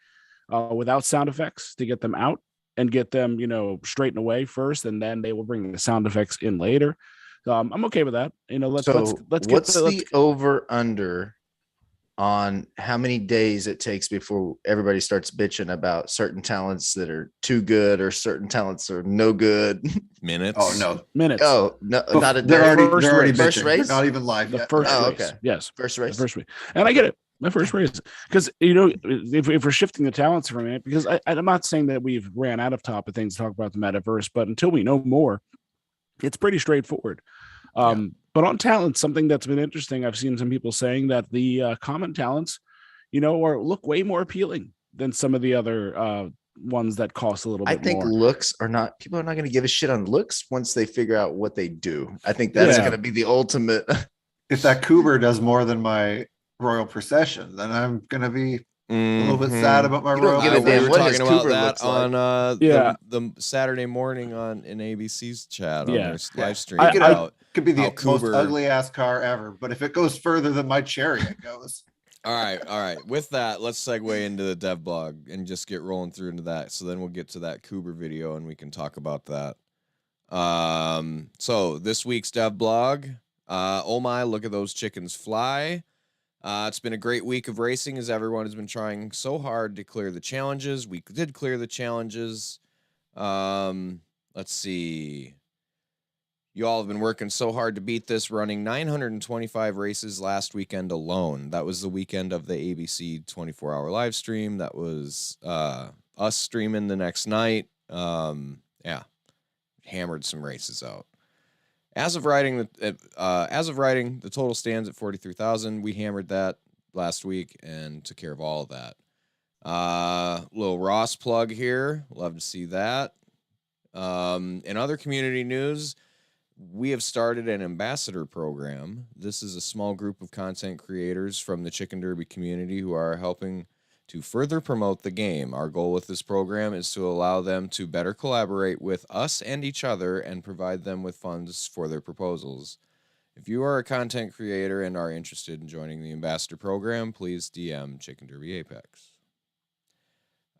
without sound effects to get them out and get them, you know, straightened away first, and then they will bring the sound effects in later. I'm okay with that. You know, let's what's the over under on how many days it takes before everybody starts bitching about certain talents that are too good or certain talents are no good? Minutes. Oh no, minutes. Oh no, not a they're already first bitching. race. They're not even live yet. First Oh, race. okay. Yes, First race. The first race, and I get it. My first race, because you know, if we're shifting the talents for a minute, because I'm not saying that we've ran out of topic things to talk about the metaverse, but until we know more, it's pretty straightforward. But on talents, something that's been interesting, I've seen some people saying that the common talents, you know, look way more appealing than some of the other ones that cost a little bit more. I think looks are not, people are not going to give a shit on looks once they figure out what they do. I think that's going to be the ultimate. If that cougar does more than my royal procession, then I'm going to be a little bit sad about my You don't royal give a procession. damn We were what talking his about Cooper that looks like. on the Saturday morning in ABC's chat on their live stream. Could be the most Cooper... ugly ass car ever, but if it goes further than my chariot goes. All right. With that, let's segue into the dev blog and just get rolling through into that. So then we'll get to that Cooper video and we can talk about that. So this week's dev blog, oh my, look at those chickens fly. It's been a great week of racing as everyone has been trying so hard to clear the challenges. We did clear the challenges. Let's see. You all have been working so hard to beat this, running 925 races last weekend alone. That was the weekend of the ABC 24-hour live stream. That was us streaming the next night. Hammered some races out. As of writing, the total stands at 43,000. We hammered that last week and took care of all of that. Little Ross plug here. Love to see that. In other community news, we have started an ambassador program. This is a small group of content creators from the Chicken Derby community who are helping to further promote the game. Our goal with this program is to allow them to better collaborate with us and each other and provide them with funds for their proposals. If you are a content creator and are interested in joining the ambassador program, please DM Chicken Derby Apex.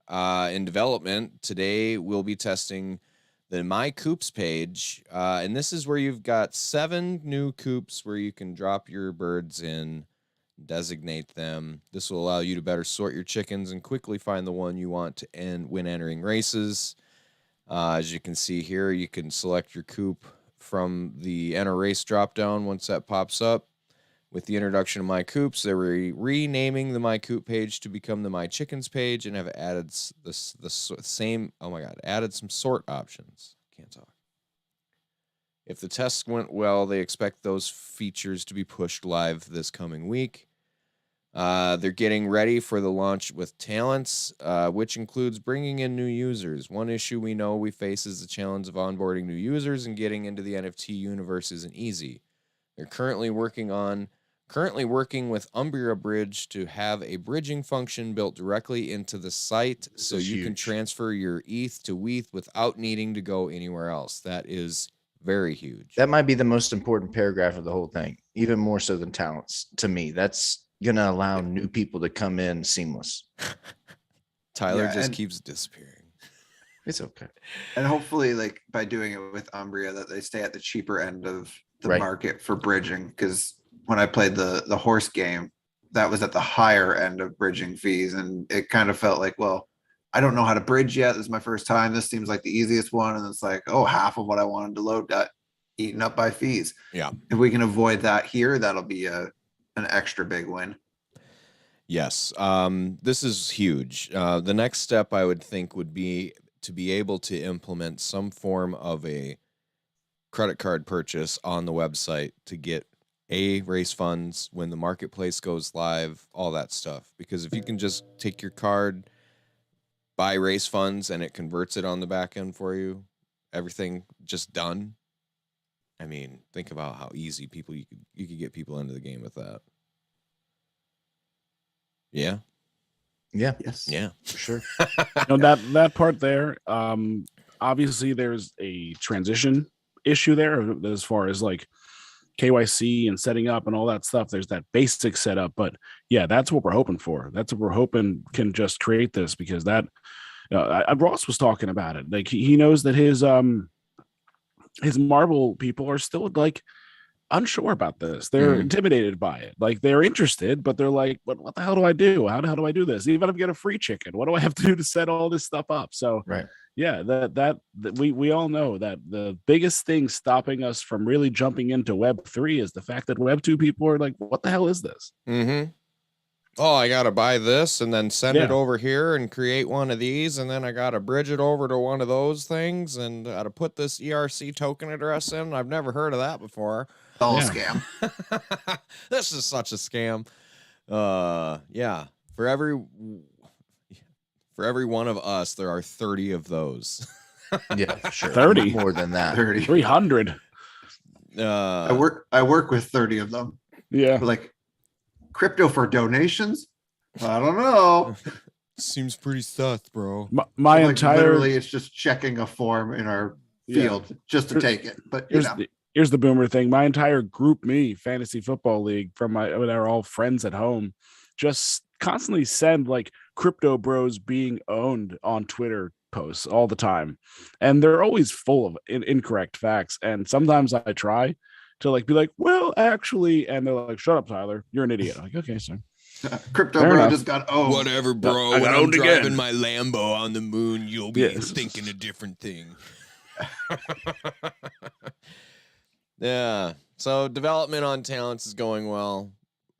In development, today we'll be testing the My Coops page, and this is where you've got 7 new coops where you can drop your birds in, designate them. This will allow you to better sort your chickens and quickly find the one you want to when entering races. As you can see here, you can select your coop from the Enter Race dropdown once that pops up. With the introduction of My Coops, they're renaming the My Coop page to become the My Chickens page and have added added some sort options. Can't talk. If the tests went well, they expect those features to be pushed live this coming week. They're getting ready for the launch with talents, which includes bringing in new users. One issue we know we face is the challenge of onboarding new users and getting into the NFT universe isn't easy. They're currently working with Umbria Bridge to have a bridging function built directly into the site so you can transfer your ETH to WETH without needing to go anywhere else. That is very huge. That might be the most important paragraph of the whole thing, even more so than talents to me. That's going to allow new people to come in seamless. Tyler just keeps disappearing. It's okay. And hopefully, like by doing it with Umbria, that they stay at the cheaper end of the Right. market for bridging. Because when I played the horse game, that was at the higher end of bridging fees, and it kind of felt like, well, I don't know how to bridge yet. This is my first time. This seems like the easiest one, and it's like, oh, half of what I wanted to load got eaten up by fees. Yeah. If we can avoid that here, that'll be an extra big win. Yes. This is huge. The next step I would think would be to be able to implement some form of a credit card purchase on the website to get race funds when the marketplace goes live, all that stuff. Because if you can just take your card, buy race funds, and it converts it on the back end for you, everything just done. I mean, think about how easy you could get people into the game with that. Yeah. Yeah. Yes. Yeah. For sure. That part there, obviously there's a transition issue there as far as like KYC and setting up and all that stuff. There's that basic setup, but yeah, that's what we're hoping for. That's what we're hoping can just create this, because that Ross was talking about it. Like he knows that his Marvel people are still like unsure about this. They're intimidated by it. Like they're interested, but they're like, what the hell do I do? How do I do this? Even if I get a free chicken, what do I have to do to set all this stuff up? So Right. yeah, that we all know that the biggest thing stopping us from really jumping into Web3 is the fact that Web2 people are like, what the hell is this? Mm-hmm. Oh, I got to buy this and then send it over here and create one of these. And then I got to bridge it over to one of those things and got to put this ERC token address in. I've never heard of that before. It's all a scam. This is such a scam. Yeah. For every one of us, there are 30 of those. Yeah, for sure. 30? More than that. 30. 300. I work with 30 of them. Yeah. Like crypto for donations? I don't know. Seems pretty sus, bro. My like, entire literally, it's just checking a form in our field just to take it. But here's the boomer thing. My entire group me fantasy football league when they're all friends at home just constantly send like crypto bros being owned on Twitter posts all the time, and they're always full of incorrect facts. And sometimes I try to like be like, well, actually, and they're like, shut up, Tyler, you're an idiot. I'm like, okay, sir. Crypto Fair bro enough. just got owned. Whatever, bro. I When got I'm owned driving again. my Lambo on the moon, you'll be Yes. thinking a different thing. Yeah. So development on talents is going well.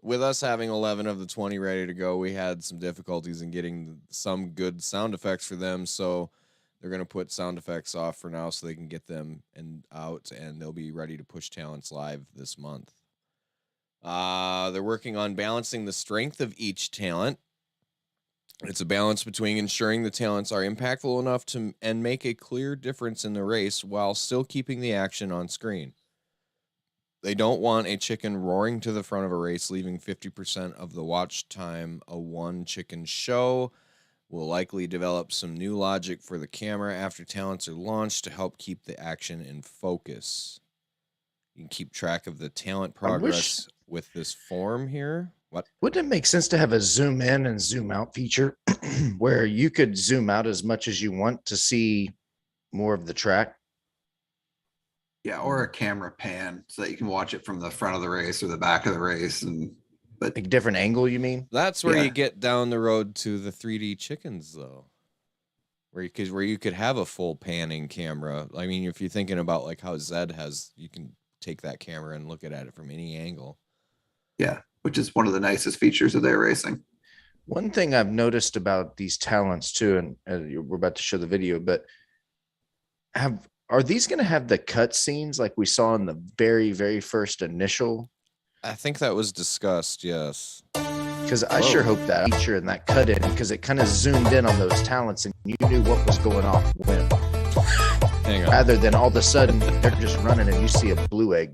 With us having 11 of the 20 ready to go, we had some difficulties in getting some good sound effects for them. So they're going to put sound effects off for now so they can get them out, and they'll be ready to push talents live this month. They're working on balancing the strength of each talent. It's a balance between ensuring the talents are impactful enough and make a clear difference in the race while still keeping the action on screen. They don't want a chicken roaring to the front of a race, leaving 50% of the watch time a one chicken show. We'll likely develop some new logic for the camera after talents are launched to help keep the action in focus. You can keep track of the talent progress with this form here. What? Wouldn't it make sense to have a zoom in and zoom out feature where you could zoom out as much as you want to see more of the track? Yeah, or a camera pan so that you can watch it from the front of the race or the back of the race. But Like different angle, you mean? That's where Yeah. you get down the road to the 3D chickens, though, where you could have a full panning camera. I mean, if you're thinking about like how Zed has, you can take that camera and look at it from any angle. yeah, which is one of the nicest features of their racing. One thing I've noticed about these talents too, and we're about to show the video, but are these going to have the cut scenes like we saw in the very, very first initial? I think that was discussed, yes. Because I sure hope that feature and that cut in, because it kind of zoomed in on those talents and you knew what was going off when. Hang on. Rather than all of a sudden they're just running and you see a blue egg,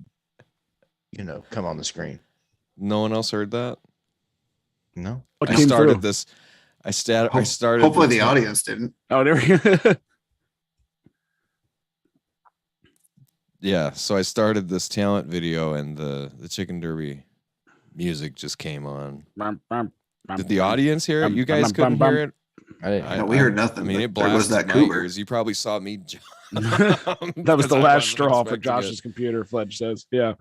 come on the screen. No one else heard that? No. What I came started through? this. I started. Hopefully this- the audience didn't. Oh, there we go. Yeah, so I started this talent video and the Chicken Derby music just came on. Did the audience hear it? You guys couldn't hear it? I we heard nothing. I mean, it but there was blasted that my cougar. ears. You probably saw me jump. That was the I last wasn't straw for expecting Josh's it. computer, Fledge says. Yeah.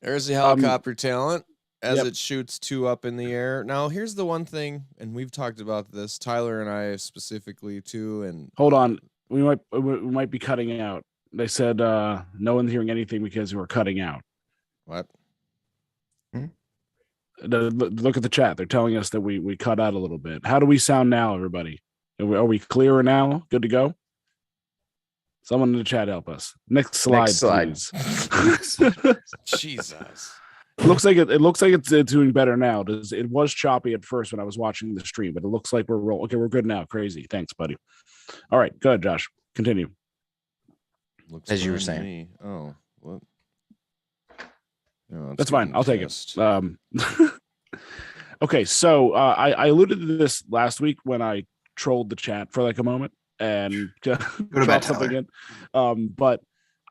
There's the helicopter talent as yep. it shoots 2 up in the air. Now, here's the one thing, and we've talked about this, Tyler and I specifically too. And hold on, we might be cutting out. They said no one's hearing anything because we're cutting out. What? Look at the chat. They're telling us that we cut out a little bit. How do we sound now, everybody? Are we clearer now? Good to go? Someone in the chat help us. Next slide. Please. Jesus. It looks like it's doing better now. It was choppy at first when I was watching the stream, but it looks like we're rolling. Okay, we're good now. Crazy. Thanks, buddy. All right, good, Josh. Continue. Looks as you were saying. Oh, what? No, that's fine. I'll take it. Okay, so I alluded to this last week when I trolled the chat for like a moment and dropped something in. But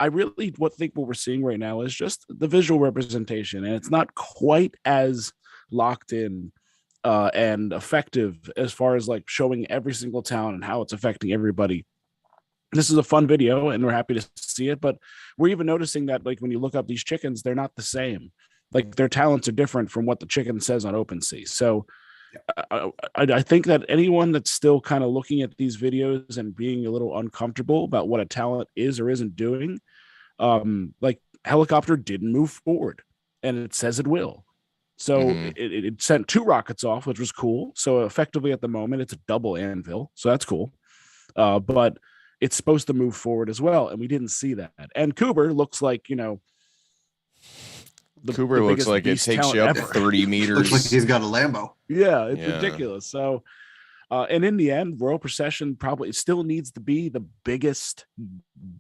I really think what we're seeing right now is just the visual representation, and it's not quite as locked in and effective as far as like showing every single town and how it's affecting everybody. This is a fun video and we're happy to see it, but we're even noticing that like when you look up these chickens, they're not the same. Like their talents are different from what the chicken says on OpenSea. So I think that anyone that's still kind of looking at these videos and being a little uncomfortable about what a talent is or isn't doing, like helicopter didn't move forward and it says it will. So it sent 2 rockets off, which was cool. So effectively at the moment, it's a double anvil. So that's cool. But it's supposed to move forward as well. And we didn't see that. And Cooper looks like, Cooper looks like it takes you up 30 meters. Looks like he's got a Lambo. Yeah, it's ridiculous. So, and in the end, Royal Procession probably still needs to be the biggest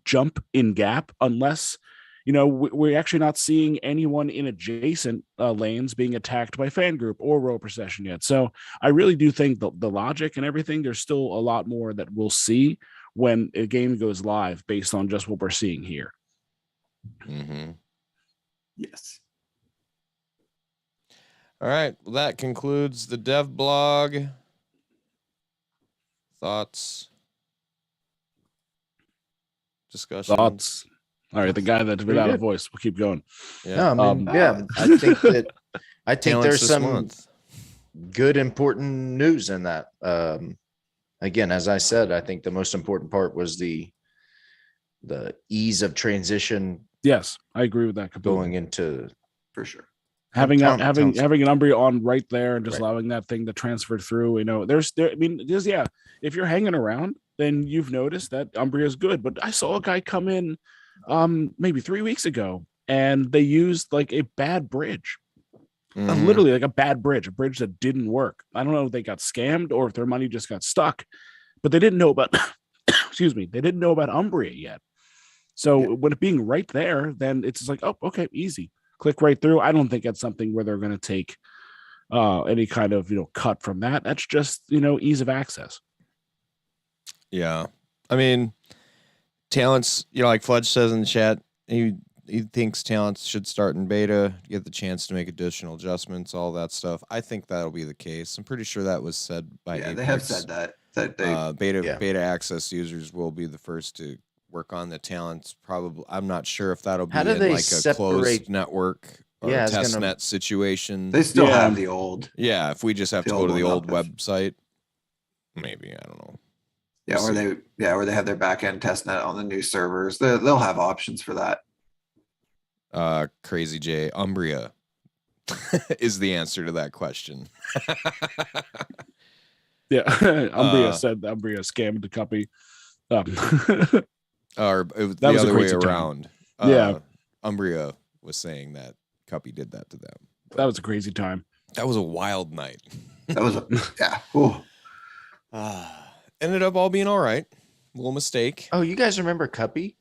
jump in gap, unless, we're actually not seeing anyone in adjacent lanes being attacked by Fan Group or Royal Procession yet. So I really do think the logic and everything, there's still a lot more that we'll see when a game goes live based on just what we're seeing here. Yes. All right. Well, that concludes the dev blog. Thoughts? Discussion? Thoughts? All right. The guy that's without a voice. We'll keep going. Yeah. I think there's some good, important news in that. Again, as I said, I think the most important part was the ease of transition. Yes, I agree with that. Going into for sure. Having an Umbria on right there and just allowing that thing to transfer through, if you're hanging around, then you've noticed that Umbria is good. But I saw a guy come in maybe 3 weeks ago and they used like a bad bridge. Literally like a bad bridge, a bridge that didn't work. I don't know if they got scammed or if their money just got stuck, but they didn't know about excuse me, they didn't know about Umbria yet. So when it being right there, then it's just like, oh, okay, easy. Click right through. I don't think that's something where they're going to take any kind of cut from that. That's just ease of access. Yeah, I mean, talents. Like Fledge says in the chat, he thinks talents should start in beta, get the chance to make additional adjustments, all that stuff. I think that'll be the case. I'm pretty sure that was said by Apex. They have said that beta access users will be the first to work on the talents. Probably, I'm not sure if that'll be in like a closed network or test net situation. They still have the old. Yeah, if we just have to go to the old website, maybe, I don't know. Yeah, or they have their back end test net on the new servers. They'll have options for that. Crazy J, Umbria is the answer to that question. Yeah, Umbria said Umbria scammed the copy. Or it was the other way around. Umbria was saying that Cuppy did that to them. That was a crazy time. That was a wild night. That was ended up all being all right. A little mistake. Oh, you guys remember Cuppy?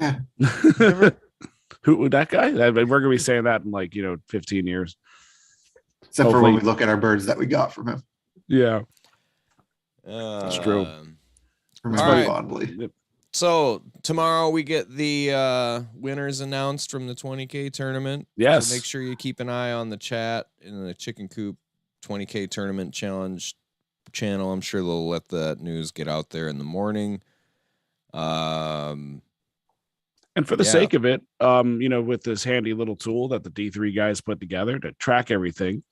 Yeah. Who that guy? We're gonna be saying that in 15 years. Except for when we look at our birds that we got from him. Yeah. That's true. Remember fondly. So tomorrow we get the winners announced from the 20K tournament. Yes. So make sure you keep an eye on the chat in the Chicken Coop 20K tournament challenge channel. I'm sure they'll let that news get out there in the morning. And for the sake of it, with this handy little tool that the D3 guys put together to track everything,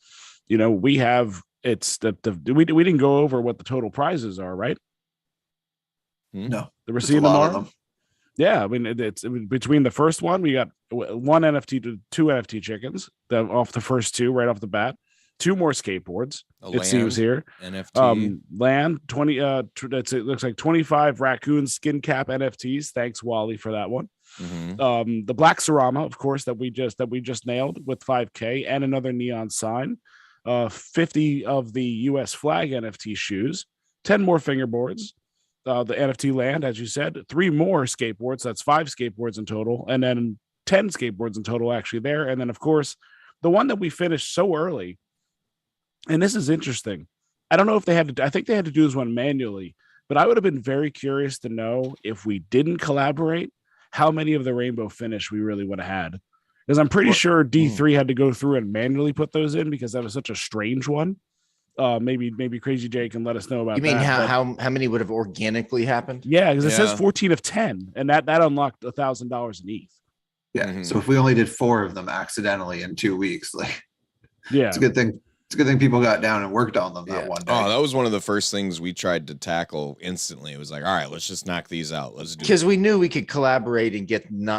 we have we didn't go over what the total prizes are, right? No, that we're seeing tomorrow. Yeah, I mean, it's between the first one, we got one NFT to two NFT chickens off the first two right off the bat. Two more skateboards. It seems here. NFT land 20. It looks like 25 raccoon skin cap NFTs. Thanks, Wally, for that one. Mm-hmm. The Black Cerama, of course, that we just nailed with 5K and another neon sign. 50 of the U.S. flag NFT shoes. 10 more fingerboards. The NFT land, as you said, 3 more skateboards. That's 5 skateboards in total, and then 10 skateboards in total actually there. And then, of course, the one that we finished so early, and this is interesting. I don't know if I think they had to do this one manually, but I would have been very curious to know if we didn't collaborate, how many of the rainbow finish we really would have had. Because I'm pretty sure D3 had to go through and manually put those in because that was such a strange one. Maybe Crazy Jay can let us know about that. You mean how many would have organically happened? Yeah, because it says 14 of 10, and that unlocked $1,000 in ETH. Yeah. Mm-hmm. So if we only did 4 of them accidentally in 2 weeks, it's a good thing. It's a good thing people got down and worked on them that one day. Oh, that was one of the first things we tried to tackle instantly. It was like, all right, let's just knock these out. Let's do it. Because we knew we could collaborate and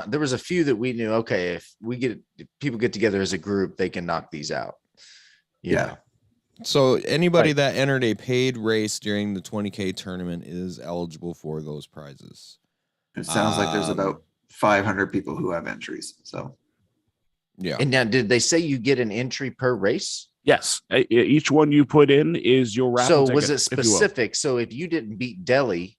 there was a few that we knew, okay, if people get together as a group, they can knock these out. Yeah. So anybody that entered a paid race during the 20K tournament is eligible for those prizes. It sounds like there's about 500 people who have entries. So, yeah. And now, did they say you get an entry per race? Yes. Each one you put in is your raffle. So was it specific? So if you didn't beat Delhi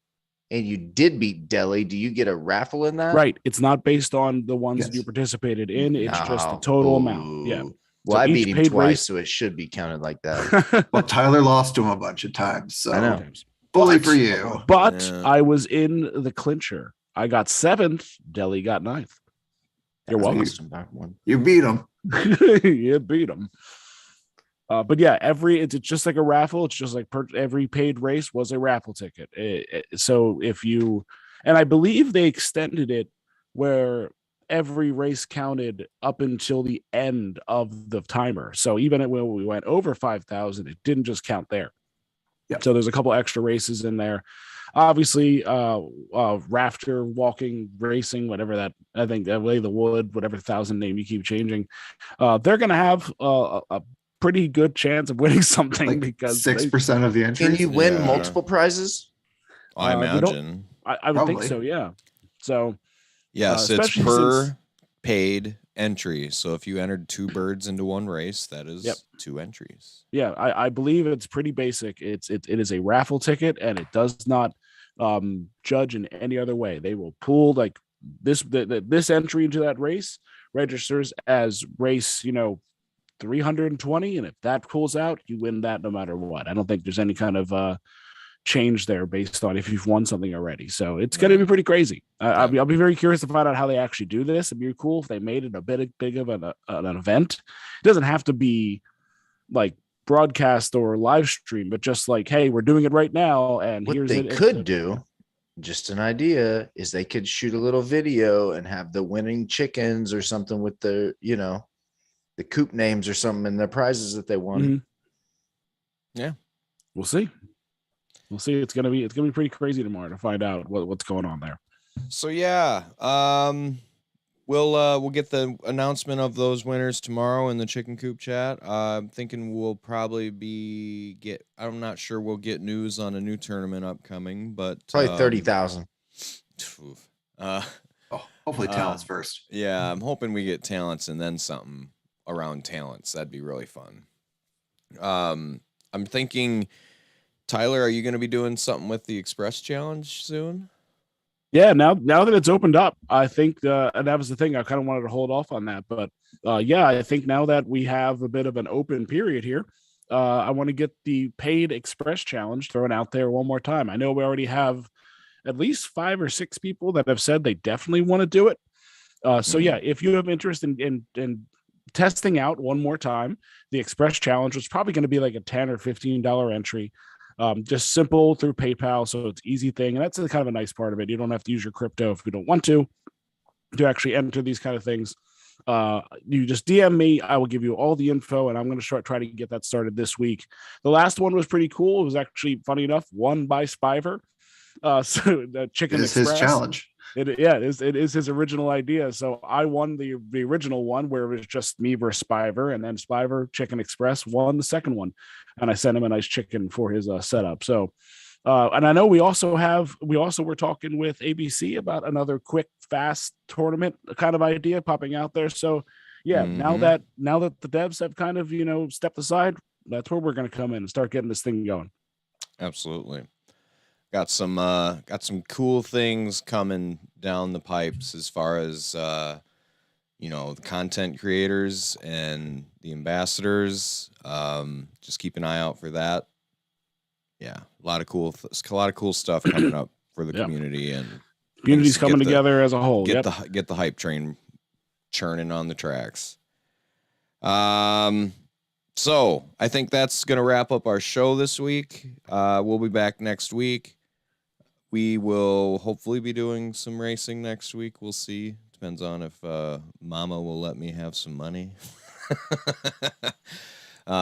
and you did beat Delhi, do you get a raffle in that? Right. It's not based on the ones that you participated in. It's just the total amount. Yeah. Well, I beat him twice, so it should be counted like that. Well, Tyler lost to him a bunch of times. So I know. Bully for you. But I was in the clincher. I got 7th. Delhi got 9th. You're welcome. You beat him. You beat him. But yeah, it's just like a raffle. It's just like every paid race was a raffle ticket. So if you, and I believe they extended it where every race counted up until the end of the timer. So even when we went over 5,000, it didn't just count there. Yeah. So there's a couple extra races in there. Obviously, rafter walking, racing, whatever that, I think that way the wood, whatever 1,000 name you keep changing. They're going to have a pretty good chance of winning something because 6% of the entries. Can you win multiple prizes? I imagine. I would think so. Yeah. So yes, it's per paid entry. So if you entered 2 birds into one race, that is 2 entries. Yeah, I believe it's pretty basic. It is a raffle ticket, and it does not judge in any other way. They will pool like this entry into that race registers as race 320, and if that pulls out, you win that no matter what. I don't think there's any kind of change there based on if you've won something already. So it's going to be pretty crazy. I'll be very curious to find out how they actually do this. It'd be cool if they made it a bit big of an event. It doesn't have to be like broadcast or live stream, but just like, hey, we're doing it right now. And what here's they could do, just an idea, is they could shoot a little video and have the winning chickens or something with the Coop names or something and their prizes that they won. Mm-hmm. Yeah, we'll see. We'll see. It's gonna be pretty crazy tomorrow to find out what's going on there. So yeah, we'll get the announcement of those winners tomorrow in the Chicken Coop chat. I'm thinking we'll probably I'm not sure we'll get news on a new tournament upcoming, but probably 30,000. Hopefully talents first. Yeah, I'm hoping we get talents and then something around talents. That'd be really fun. I'm thinking, Tyler, are you going to be doing something with the Express Challenge soon? Yeah, now that it's opened up, I think, and that was the thing, I kind of wanted to hold off on that. But yeah, I think now that we have a bit of an open period here, I want to get the paid Express Challenge thrown out there one more time. I know we already have at least 5 or 6 people that have said they definitely want to do it. So yeah, if you have interest in testing out one more time, the Express Challenge was probably going to be like a $10 or $15 entry. Just simple through PayPal, so it's easy thing, and that's kind of a nice part of it. You don't have to use your crypto if you don't want to actually enter these kind of things. You just DM me. I will give you all the info, and I'm going to try to get that started this week. The last one was pretty cool. It was actually, funny enough, won by Spiver. So the Chicken Express. His challenge. It is his original idea. So I won the original one where it was just me versus Spiver, and then Spiver Chicken Express won the second one, and I sent him a nice chicken for his setup. So, and I know we also were talking with ABC about another quick, fast tournament kind of idea popping out there. So yeah, now that the devs have kind of stepped aside, that's where we're going to come in and start getting this thing going. Absolutely. Got some cool things coming down the pipes as far as the content creators and the ambassadors. Just keep an eye out for that. Yeah, a lot of cool stuff coming up for the community, and community's coming together as a whole. Get the hype train churning on the tracks. So I think that's going to wrap up our show this week. We'll be back next week. We will hopefully be doing some racing next week. We'll see. Depends on if Mama will let me have some money. We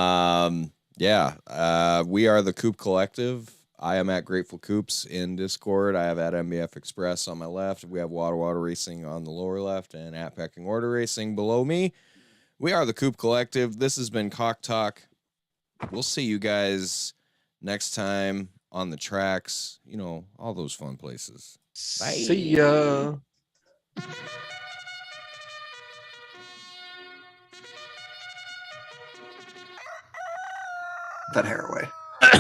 are the Coop Collective. I am at Grateful Coops in Discord. I have at MBF Express on my left. We have Water Racing on the lower left, and at Pecking Order Racing below me. We are the Coop Collective. This has been Cock Talk. We'll see you guys next time on the tracks, all those fun places. Bye. See ya. That hair away.